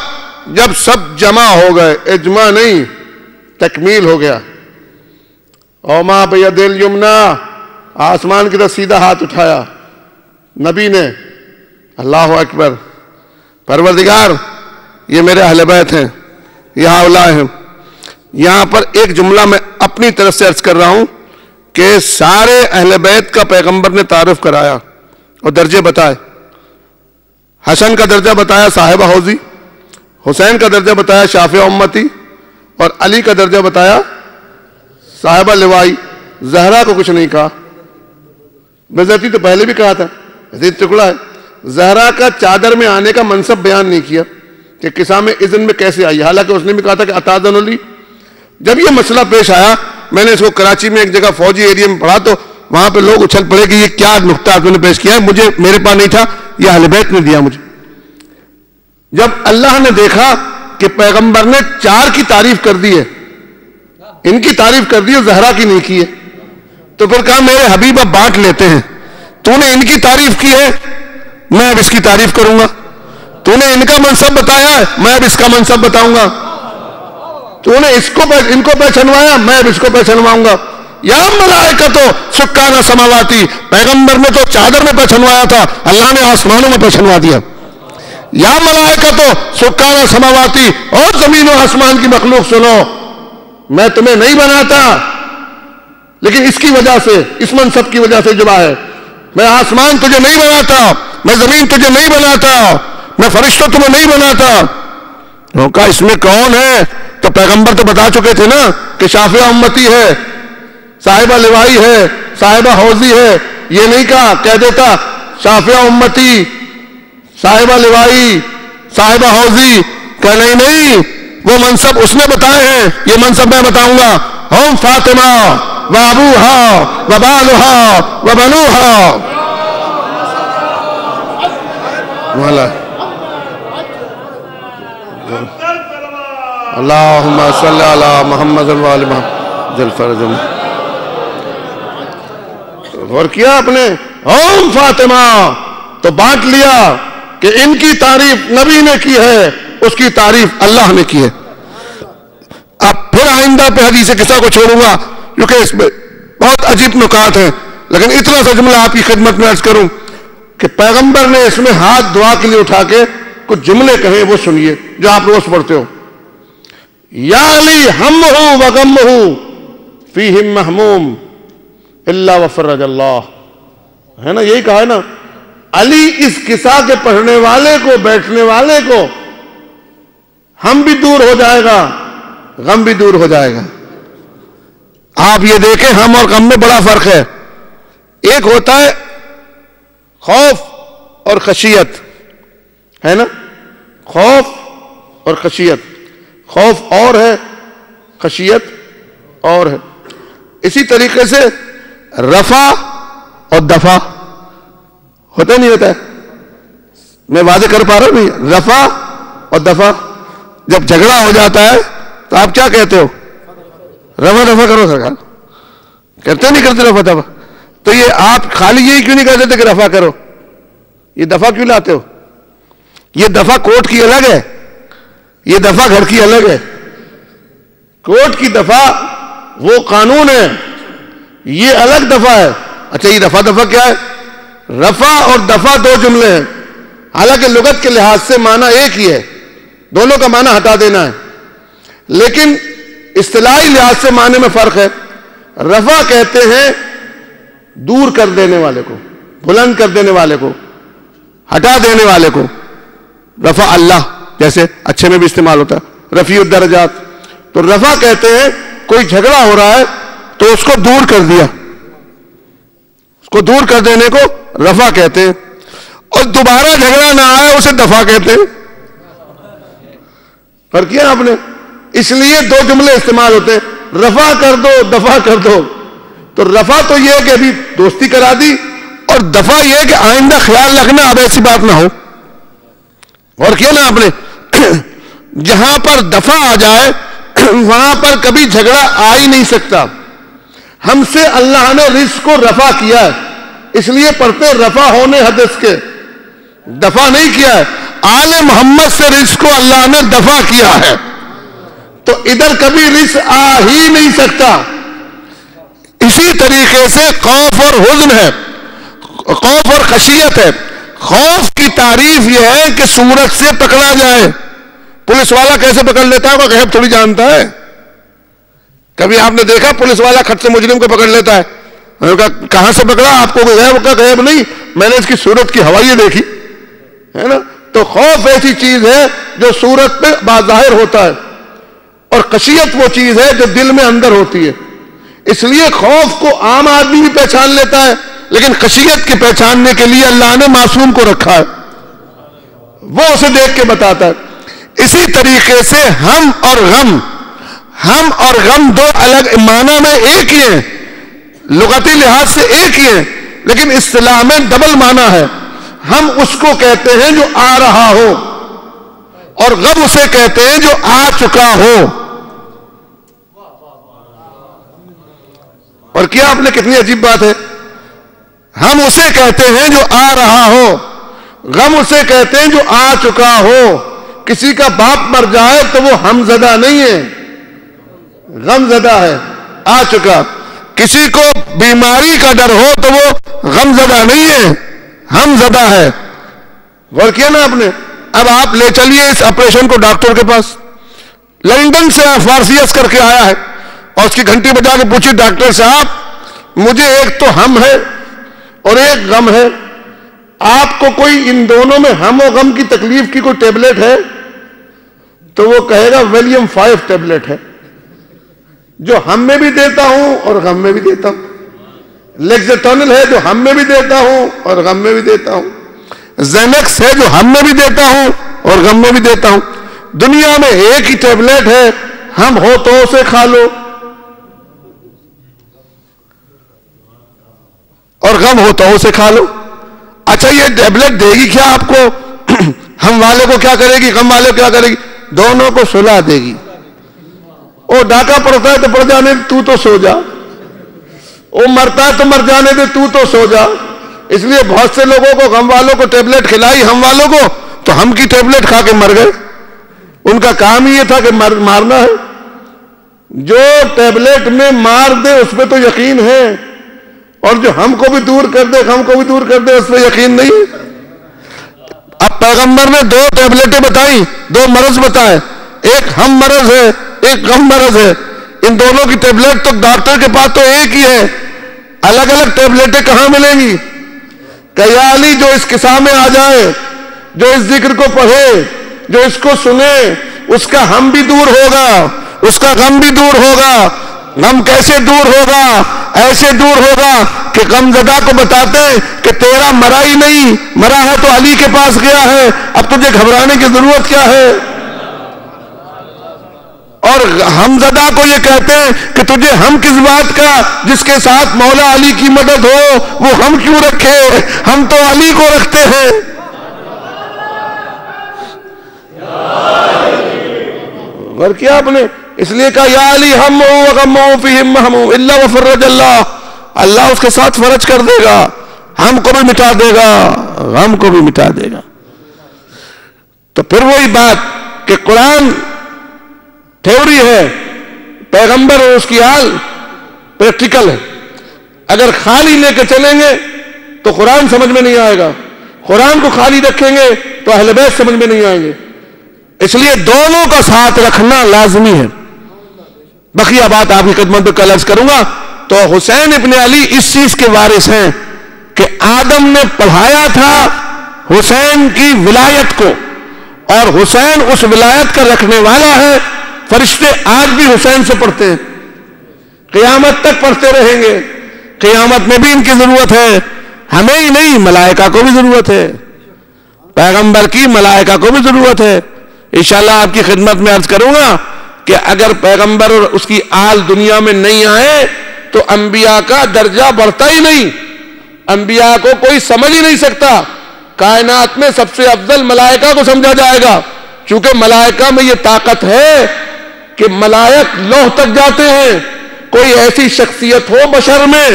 جب سب جمع ہو گئے، اجماع نہیں، تکمیل ہو گیا. او ما بید الیمنا، آسمان کی طرف سیدھا ہاتھ اٹھایا نبی نے. اللہ اکبر. پروردگار یہ میرے اہل بیت ہیں، یہ ہؤلاء ہیں. یہاں پر ایک جملہ میں اپنی طرف سے عرض کر رہا ہوں کہ سارے اہل بیت کا پیغمبر نے تعارف کرایا اور درجے بتائے. حسن کا درجہ بتایا صاحبہ حوضی، حسین کا درجہ بتایا شافع امتی، اور علی کا درجہ بتایا، صاحبہ لوائی، زہرا کو کچھ نہیں کہا. بےزتی تو پہلے بھی کہا تھا، عزیز ٹکڑا ہے. زہرا کا چادر میں آنے کا منصب بیان نہیں کیا کہ قسام اذن میں کیسے آئی، حالانکہ اس نے بھی کہا تھا کہ اتاذن لی. جب یہ مسئلہ پیش آیا، میں نے اس کو کراچی میں ایک جگہ فوجی ایریا میں پڑھا تو وہاں پہ لوگ اچھل پڑے کہ یہ کیا نقطہ آپ نے پیش کیا ہے، مجھے میرے پاس نہیں تھا، یہ اہل بیت نے دیا مجھے. جب اللہ نے دیکھا کہ پیغمبر نے 4 کی تعریف کر دی ہے، ان کی تعریف کر دی ہے، زہرا کی نہیں کی ہے، تو پھر کہا میرے حبیب اب بانٹ لیتے ہیں. تو نے ان کی تعریف کی ہے، میں اب اس کی تعریف کروں گا. تو نے ان کا منصب بتایا ہے، میں اب اس کا منصب بتاؤں گا. تو نے ان کو پہچنوایا، میں اب اس کو پہچنواؤں گا. یا ملائکتو سکان سماواتی، پیغمبر نے تو چادر میں پہچنوایا تھا، اللہ نے آسمانوں میں پہچنوا دیا. یا ملائکتو سکان سماواتی، اور زمین و آسمان کی مخلوق سنو، میں تمہیں نہیں بناتا لیکن اس کی وجہ سے، اس منصب کی وجہ سے جبا ہے. میں آسمان تجھے نہیں بناتا، میں زمین تجھے نہیں بناتا، میں فرشتوں تمہیں نہیں بناتا. کہا اس میں کون ہے؟ تو پیغمبر تو بتا چکے تھے نا کہ شافعہ امتی ہے، صاحبہ لوائی ہے، صاحبہ حوضی ہے. یہ نہیں کہا، کہہ دیتا شافعہ امتی، صاحبہ لوائی، صاحبہ حوضی. کہ نہیں، وہ منصب اس نے بتائے ہیں، یہ منصب میں بتاؤں گا. ہم فاطمہ و ابوہا و بالہا و بنوہا. اللہم صلی علی محمد و آل محمد ذی الفرج. غور کیا آپ نے؟ ہم فاطمہ، تو بانٹ لیا کہ ان کی تعریف نبی نے کی ہے، اس کی تعریف اللہ نے کی ہے. اب پھر آئندہ پہ حدیث قصہ کو چھوڑوں گا کیونکہ اس میں بہت عجیب نکات ہیں، لیکن اتنا سا جملہ آپ کی خدمت میں عرض کروں کہ پیغمبر نے اس میں ہاتھ دعا کے لیے اٹھا کے کچھ جملے کہیں، وہ سنیے جو آپ روز پڑھتے ہو. یا علی ہمہ و غمہ فیہم محموم الا وفرج اللہ. ہے نا، یہی کہا ہے نا، علی اس قصہ کے پڑھنے والے کو، بیٹھنے والے کو ہم بھی دور ہو جائے گا، غم بھی دور ہو جائے گا. آپ یہ دیکھیں ہم اور غم میں بڑا فرق ہے. ایک ہوتا ہے خوف اور خشیت، ہے نا، خوف اور خشیت. خوف اور ہے، خشیت اور ہے. اسی طریقے سے رفع اور دفع ہوتا نہیں ہوتا ہے؟ میں واضح کر پا رہا ہوں نہیں؟ رفع اور دفع. جب جھگڑا ہو جاتا ہے تو آپ کیا کہتے ہو؟ رفع دفع کرو. سرکار کرتے نہیں کرتے رفع دفع؟ تو یہ آپ خالی یہی کیوں نہیں کہتے تھے کہ رفع کرو؟ یہ دفع کیوں لاتے ہو؟ یہ دفع کوٹ کی الگ ہے، یہ دفع گھر کی الگ ہے. کوٹ کی دفع وہ قانون ہے، یہ الگ دفع ہے. اچھا یہ رفع دفع کیا ہے؟ رفع اور دفع دو جملے ہیں، حالانکہ لغت کے لحاظ سے معنی ایک ہی ہے، دونوں کا معنی ہٹا دینا ہے، لیکن اصطلاحی لحاظ سے معنی میں فرق ہے. رفع کہتے ہیں دور کر دینے والے کو، بلند کر دینے والے کو، ہٹا دینے والے کو. رفع اللہ جیسے اچھے میں بھی استعمال ہوتا ہے، رفیع الدرجات. تو رفع کہتے ہیں کوئی جھگڑا ہو رہا ہے تو اس کو دور کر دیا، اس کو دور کر دینے کو رفع کہتے ہیں. اور دوبارہ جھگڑا نہ آئے اسے دفع کہتے ہیں. فرق کیا آپ نے؟ اس لیے دو جملے استعمال ہوتے ہیں، رفع کر دو، دفع کر دو. تو رفع تو یہ ہے کہ ابھی دوستی کرا دی، اور دفع یہ ہے کہ آئندہ خیال رکھنا اب ایسی بات نہ ہو. اور کیا نا آپ نے؟ جہاں پر دفع آ جائے وہاں پر کبھی جھگڑا آ ہی نہیں سکتا. ہم سے اللہ نے رزق کو رفع کیا ہے، اس لیے پڑھتے رفع ہونے حدث کے، دفع نہیں کیا ہے. آل محمد سے رزق کو اللہ نے دفع کیا ہے، تو ادھر کبھی رزق آ ہی نہیں سکتا. اسی طریقے سے خوف اور حزن ہے، خوف اور خشیت ہے. خوف کی تعریف یہ ہے کہ صورت سے پکڑا جائے. پولیس والا کیسے پکڑ لیتا ہے وہ غیب تھوڑی جانتا ہے. کبھی آپ نے دیکھا پولیس والا کھٹ سے مجرم کو پکڑ لیتا ہے؟ میں نے کہا کہاں سے پکڑا؟ آپ کو غیب کا غیب نہیں، میں نے اس کی صورت کی ہوائیں دیکھی، ہے نا. تو خوف ایسی چیز ہے جو صورت پہ باظاہر ہوتا ہے، اور خشیت وہ چیز ہے جو دل میں اندر ہوتی ہے. اس لیے خوف کو عام آدمی بھی پہچان لیتا ہے، لیکن خشیت کے پہچاننے کے لیے اللہ نے معصوم کو رکھا ہے، وہ اسے دیکھ کے بتاتا ہے. اسی طریقے سے ہم اور غم دو الگ معنی میں ایک ہی ہیں، لغتی لحاظ سے ایک ہی ہیں، لیکن اصطلاح میں ڈبل معنی ہے. ہم اس کو کہتے ہیں جو آ رہا ہو، اور غم اسے کہتے ہیں جو آ چکا ہو. اور کیا آپ نے کتنی عجیب بات ہے، ہم اسے کہتے ہیں جو آ رہا ہو، غم اسے کہتے ہیں جو آ چکا ہو. کسی کا باپ مر جائے تو وہ ہم زدہ نہیں ہے، غم زدہ ہے، آ چکا. کسی کو بیماری کا ڈر ہو تو وہ غم زدہ نہیں ہے، ہم زدہ ہے. غور کیا نا آپ نے؟ اب آپ لے چلیے اس آپریشن کو ڈاکٹر کے پاس، لندن سے فارسیس کر کے آیا ہے، اور اس کی گھنٹی بجا کے پوچھی ڈاکٹر صاحب مجھے ایک تو ہم ہے اور ایک غم ہے، آپ کو کوئی ان دونوں میں ہم و غم کی تکلیف کی کوئی ٹیبلٹ ہے؟ تو وہ کہے گا ویلیم 5 ٹیبلٹ ہے، جو ہم میں بھی دیتا ہوں اور غم میں بھی دیتا ہوں. لیکزیٹونل ہے جو ہم میں بھی دیتا ہوں اور غم میں بھی دیتا ہوں. زینکس ہے جو ہم میں بھی دیتا ہوں اور غم میں بھی دیتا ہوں. دنیا میں ایک ہی ٹیبلٹ ہے، ہم ہو تو اسے کھا لو اور غم ہو تو اسے کھا لو. اچھا یہ ٹیبلٹ دے گی کیا آپ کو؟ ہم والے کو کیا کرے گی، غم والے کو کیا کرے گی؟ دونوں کو سلا دے گی. وہ ڈاکہ پڑتا ہے تو پڑ جانے دے، تو سو جا. وہ مرتا ہے تو مر جانے دے، تو سو جا. اس لیے بہت سے لوگوں کو غم والوں کو ٹیبلٹ کھلائی ہم والوں کو، تو ہم کی ٹیبلٹ کھا کے مر گئے. ان کا کام ہی یہ تھا کہ مارنا ہے. جو ٹیبلٹ میں مار دے اس پہ تو یقین ہے، اور جو ہم کو بھی دور کر دے، غم کو بھی دور کر دے، اس پہ یقین نہیں. اب پیغمبر نے 2 ٹیبلٹیں بتائی، 2 مرض بتائے، ایک ہم مرض ہے ایک غم مرض ہے. ان دونوں کی ٹیبلٹ تو ڈاکٹر کے پاس تو ایک ہی ہے، الگ الگ ٹیبلٹیں کہاں ملیں گی؟ کہ یا علی جو اس قصہ میں آ جائے، جو اس ذکر کو پڑھے، جو اس کو سنے، اس کا ہم بھی دور ہوگا، اس کا غم بھی دور ہوگا. غم کیسے دور ہوگا؟ ایسے دور ہوگا کہ غم زدہ کو بتاتے ہیں کہ تیرا مرا ہی نہیں، مرا ہے تو علی کے پاس گیا ہے، اب تجھے گھبرانے کی ضرورت کیا ہے. اور ہم زدہ کو یہ کہتے ہیں کہ تجھے ہم کس بات کا، جس کے ساتھ مولا علی کی مدد ہو، وہ ہم کیوں رکھے، ہم تو علی کو رکھتے ہیں. غور کیا آپ نے؟ اس لیے کہا یا علی ہم ہو غم ہو فیہم ہم الا وفرج اللہ، اللہ اس کے ساتھ فرج کر دے گا، ہم کو بھی مٹا دے گا، غم کو بھی مٹا دے گا. تو پھر وہی بات کہ قرآن تھیوری ہے، پیغمبر اور اس کی آل پریکٹیکل ہے. اگر خالی لے کے چلیں گے تو قرآن سمجھ میں نہیں آئے گا، قرآن کو خالی رکھیں گے تو اہل بیت سمجھ میں نہیں آئیں گے. اس لیے دونوں کا ساتھ رکھنا لازمی ہے. بقیہ بات آپ کی خدمت میں کل عرض کروں گا. تو حسین ابن علی اس چیز کے وارث ہیں کہ آدم نے پڑھایا تھا حسین کی ولایت کو، اور حسین اس ولایت کا رکھنے والا ہے. فرشتے آج بھی حسین سے پڑھتے ہیں، قیامت تک پڑھتے رہیں گے. قیامت میں بھی ان کی ضرورت ہے، ہمیں ہی نہیں ملائکہ کو بھی ضرورت ہے، پیغمبر کی ملائکہ کو بھی ضرورت ہے. انشاءاللہ آپ کی خدمت میں عرض کروں گا کہ اگر پیغمبر اور اس کی آل دنیا میں نہیں آئے تو انبیاء کا درجہ بڑھتا ہی نہیں، انبیاء کو کوئی سمجھ ہی نہیں سکتا. کائنات میں سب سے افضل ملائکہ کو سمجھا جائے گا، چونکہ ملائکہ میں یہ طاقت ہے کہ ملائک لوح تک جاتے ہیں. کوئی ایسی شخصیت ہو بشر میں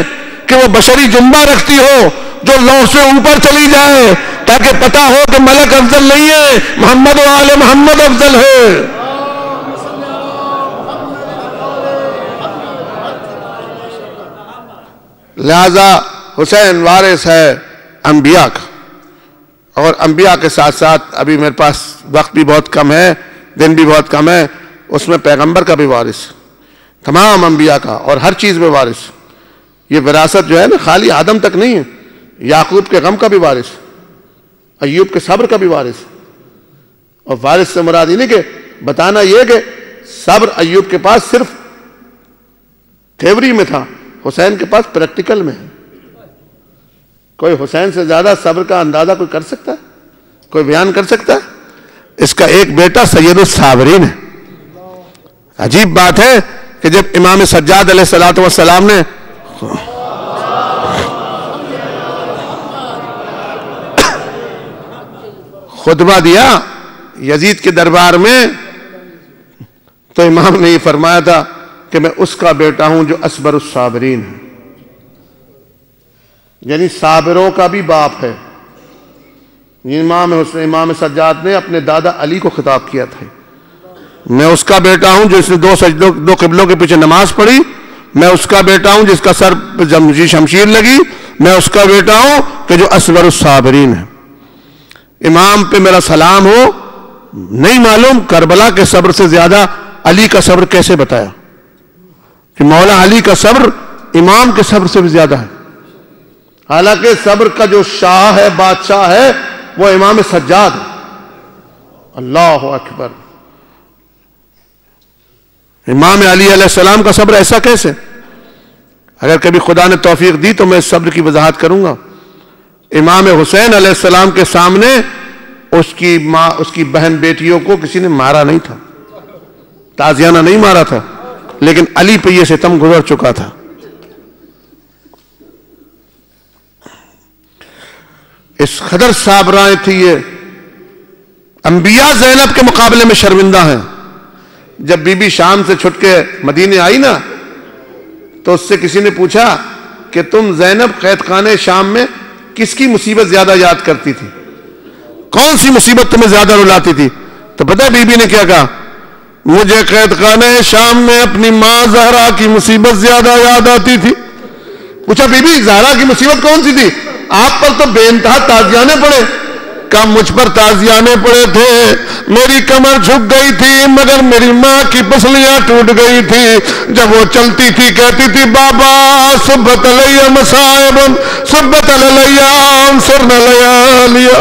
کہ وہ بشری جنبہ رکھتی ہو جو لوح سے اوپر چلی جائے، تاکہ پتہ ہو کہ ملک افضل نہیں ہے، محمد و آل محمد افضل ہے. لہذا حسین وارث ہے انبیاء کا. اور انبیاء کے ساتھ ساتھ ابھی میرے پاس وقت بھی بہت کم ہے، دن بھی بہت کم ہے، اس میں پیغمبر کا بھی وارث، تمام انبیاء کا، اور ہر چیز میں وارث. یہ وراثت جو ہے نا خالی آدم تک نہیں ہے، یعقوب کے غم کا بھی وارث، ایوب کے صبر کا بھی وارث. اور وارث سے مراد یہ نہیں کہ بتانا یہ کہ صبر ایوب کے پاس صرف تھیوری میں تھا، حسین کے پاس پریکٹیکل میں ہے۔ کوئی حسین سے زیادہ صبر کا اندازہ کوئی کر سکتا ہے؟ کوئی بیان کر سکتا ہے؟ اس کا ایک بیٹا سید الصابرین ہے۔ عجیب بات ہے کہ جب امام سجاد علیہ السلام نے خطبہ دیا یزید کے دربار میں، تو امام نے یہ فرمایا تھا کہ میں اس کا بیٹا ہوں جو اصبر الصابرین ہے، یعنی صابروں کا بھی باپ ہے۔ امام سجاد نے اپنے دادا علی کو خطاب کیا تھا، میں اس کا بیٹا ہوں جو اس نے دو قبلوں کے پیچھے نماز پڑھی، میں اس کا بیٹا ہوں جس کا سر شمشیر لگی، میں اس کا بیٹا ہوں کہ جو اصبر الصابرین ہے۔ امام پہ میرا سلام ہو۔ نہیں معلوم کربلا کے صبر سے زیادہ علی کا صبر کیسے بتایا کہ مولا علی کا صبر امام کے صبر سے بھی زیادہ ہے، حالانکہ صبر کا جو شاہ ہے، بادشاہ ہے، وہ امام سجاد ہے۔ اللہ اکبر۔ امام علی علیہ السلام کا صبر ایسا کیسے؟ اگر کبھی خدا نے توفیق دی تو میں اس صبر کی وضاحت کروں گا۔ امام حسین علیہ السلام کے سامنے اس کی ماں، اس کی بہن بیٹیوں کو کسی نے مارا نہیں تھا، تازیانہ نہیں مارا تھا، لیکن علی پہ یہ ستم گزر چکا تھا۔ اس قدر صابرائیں تھی یہ، انبیاء زینب کے مقابلے میں شرمندہ ہیں۔ جب بی بی شام سے چھٹ کے مدینے آئی نا، تو اس سے کسی نے پوچھا کہ تم زینب قید خانے شام میں کس کی مصیبت زیادہ یاد کرتی تھی؟ کون سی مصیبت تمہیں زیادہ رلاتی تھی؟ تو پتہ ہے بی بی نے کیا کہا؟ مجھے قید خانے شام میں اپنی ماں زہرا کی مصیبت زیادہ یاد آتی تھی۔ پوچھا بی بی زہرا کی مصیبت کون سی تھی؟ آپ پر تو بے انتہا تازیانے پڑے۔ کہا مجھ پر تازیانے پڑے تھے، میری کمر جھک گئی تھی مگر میری ماں کی پسلیاں ٹوٹ گئی تھی۔ جب وہ چلتی تھی کہتی تھی بابا صبت علیہ مصائب صبت علیہ انصرن لیالیا۔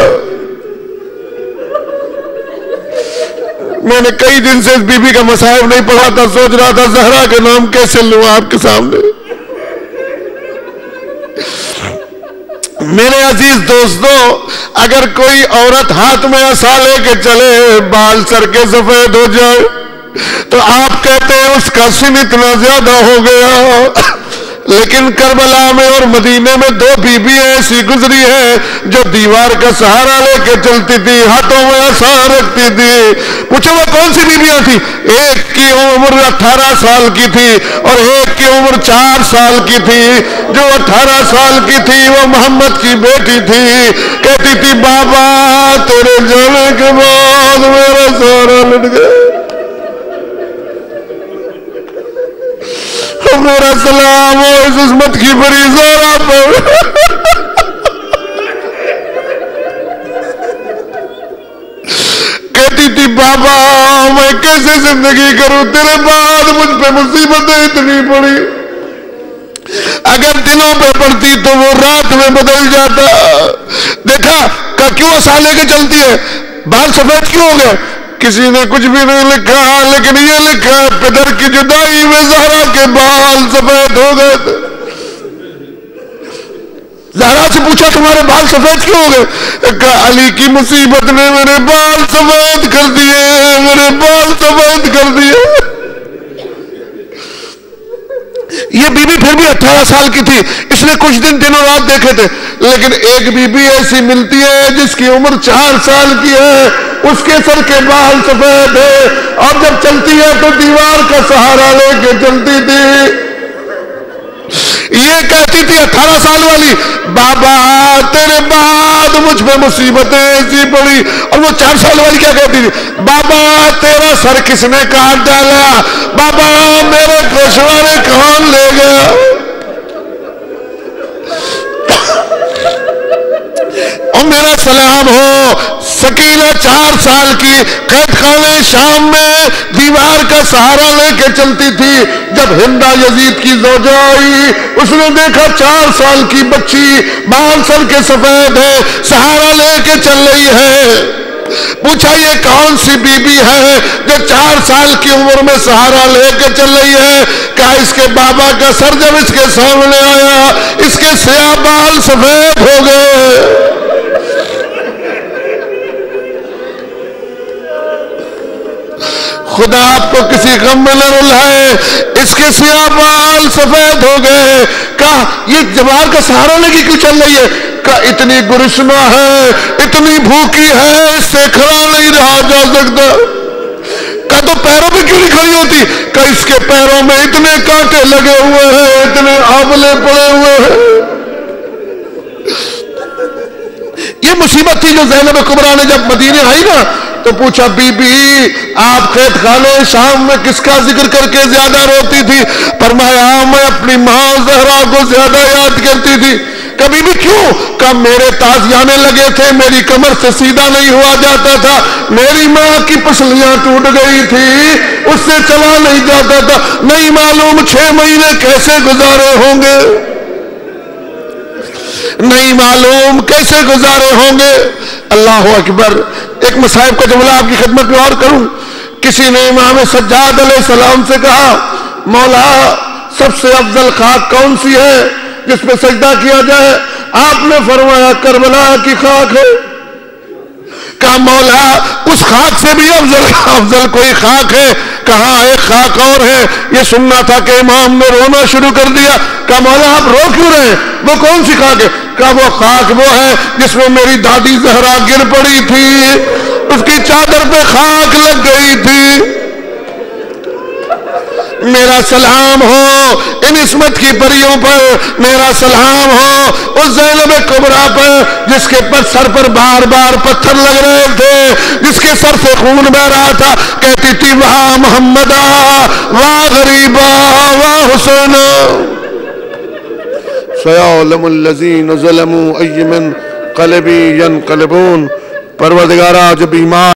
میں نے کئی دن سے اس بی بی کا مصائب نہیں پڑھا تھا، سوچ رہا تھا زہرا کے نام کیسے لوں آپ کے سامنے۔ میرے عزیز دوستو، اگر کوئی عورت ہاتھ میں عصا لے کے چلے، بال سر کے سفید ہو جائے، تو آپ کہتے ہیں اس کا سن اتنا زیادہ ہو گیا۔ لیکن کربلا میں اور مدینے میں دو بیویاں ایسی گزری ہیں جو دیوار کا سہارا لے کے چلتی تھی، ہاتھوں میں عصا رکھتی تھی۔ پوچھو وہ کون سی بیویاں تھی؟ ایک کی عمر 18 سال کی تھی اور ایک کی عمر 4 سال کی تھی۔ جو 18 سال کی تھی وہ محمد کی بیٹی تھی، کہتی تھی بابا تیرے جانے کے بعد میرا سہارا لٹ گیا، میرا سلام ہو اس عصمت کی بڑی زہرا پر۔ کہتی تھی بابا میں کیسے زندگی کروں، تیرے بعد مجھ پہ مصیبتیں اتنی پڑی، اگر دنوں پہ پڑتی تو وہ رات میں بدل جاتا۔ دیکھا کہ کیوں عصا لے کے چلتی ہے؟ بال سفید کیوں ہو گئے؟ کسی نے کچھ بھی نہیں لکھا، لیکن یہ لکھا ہے پدر کی جدائی میں زہرا کے بال سفید ہو گئے تھے۔ زہرا سے پوچھا تمہارے بال سفید کیوں ہو گئے؟ کہا علی کی مصیبت نے میرے بال سفید کر دیے، میرے بال سفید کر دیے۔ یہ بی بی پھر بھی 18 سال کی تھی، اس نے کچھ دنوں رات دیکھے تھے، لیکن ایک بی بی ایسی ملتی ہے جس کی عمر 4 سال کی ہے، اس کے سر کے بال سفید ہے، اور جب چلتی ہے تو دیوار کا سہارا لے کے چلتی تھی۔ یہ کہتی تھی 18 سال والی بابا تیرے بعد مجھ پہ مصیبتیں ایسی پڑی، اور وہ 4 سال والی کیا کہتی تھی؟ بابا تیرا سر کس نے کاٹ ڈالا، بابا میرے پیشوارے کون لے گیا۔ اور میرا سلام ہو سکینہ 4 سال کی قید خانے شام میں دیوار کا سہارا لے کے چلتی تھی۔ جب ہندا یزید کی زوجہ آئی، اس نے دیکھا 4 سال کی بچی بال سر کے سفید ہے، سہارا لے کے چل رہی ہے۔ پوچھا یہ کون سی بی بی ہے جو 4 سال کی عمر میں سہارا لے کے چل رہی ہے؟ کہا اس کے بابا کا سر جب اس کے سامنے آیا اس کے سیاہ بال سفید ہو گئے۔ خدا آپ کو کسی غم میں نہ رلائے، اس کے سیاہ بال سفید ہو گئے۔ کہا یہ جوار کا سہارا لے کے کیوں چل رہی ہے؟ کہا اتنی گرسنا ہے، اتنی بھوکی ہے، اس سے کھڑا نہیں رہا جا سکتا۔ کہا تو پیروں پہ کیوں نہیں کھڑی ہوتی؟ کہا اس کے پیروں میں اتنے کانٹے لگے ہوئے ہیں، اتنے آبلے پڑے ہوئے ہیں۔ یہ مصیبت تھی جو زینب کبریٰ نے جب مدینے آئی نا تو پوچھا بی بی آپ خیت خانے شام میں کس کا ذکر کر کے زیادہ روتی تھی؟ فرمایا میں اپنی ماں زہرا کو زیادہ یاد کرتی تھی۔ کبھی بھی کیوں؟ کہا میرے تازیانے لگے تھے، میری کمر سے سیدھا نہیں ہوا جاتا تھا، میری ماں کی پسلیاں ٹوٹ گئی تھی، اس سے چلا نہیں جاتا تھا، نہیں معلوم 6 مہینے کیسے گزارے ہوں گے، نہیں معلوم کیسے گزارے ہوں گے۔ اللہ اکبر۔ ایک مصائب کا جملہ آپ کی خدمت میں اور کروں۔ کسی نے امام سجاد علیہ السلام سے کہا مولا سب سے افضل خاک کون سی ہے جس پہ سجدہ کیا جائے؟ آپ نے فرمایا کربلا کی خاک ہے۔ کہا مولا اس خاک سے بھی افضل کوئی خاک ہے؟ کہا ایک خاک اور ہے۔ یہ سننا تھا کہ امام نے رونا شروع کر دیا۔ کہا مولا آپ رو کیوں رہے ہیں؟ وہ کون سی خاک ہے؟ کہا وہ خاک وہ ہے جس میں میری دادی زہرا گر پڑی تھی، اس کی چادر پہ خاک لگ گئی تھی۔ میرا سلام ہو ان عصمت کی پریوں پر، میرا سلام ہو اس زینب کبریٰ پر جس کے سر پر بار بار پتھر لگ رہے تھے، جس کے سر سے خون بہ رہا تھا، کہتی تھی واہ محمدہ واہ غریبہ واہ حسینہ سیعلم الذین ظلموا ای منقلب ینقلبون۔ پروردگارہ جب ایمان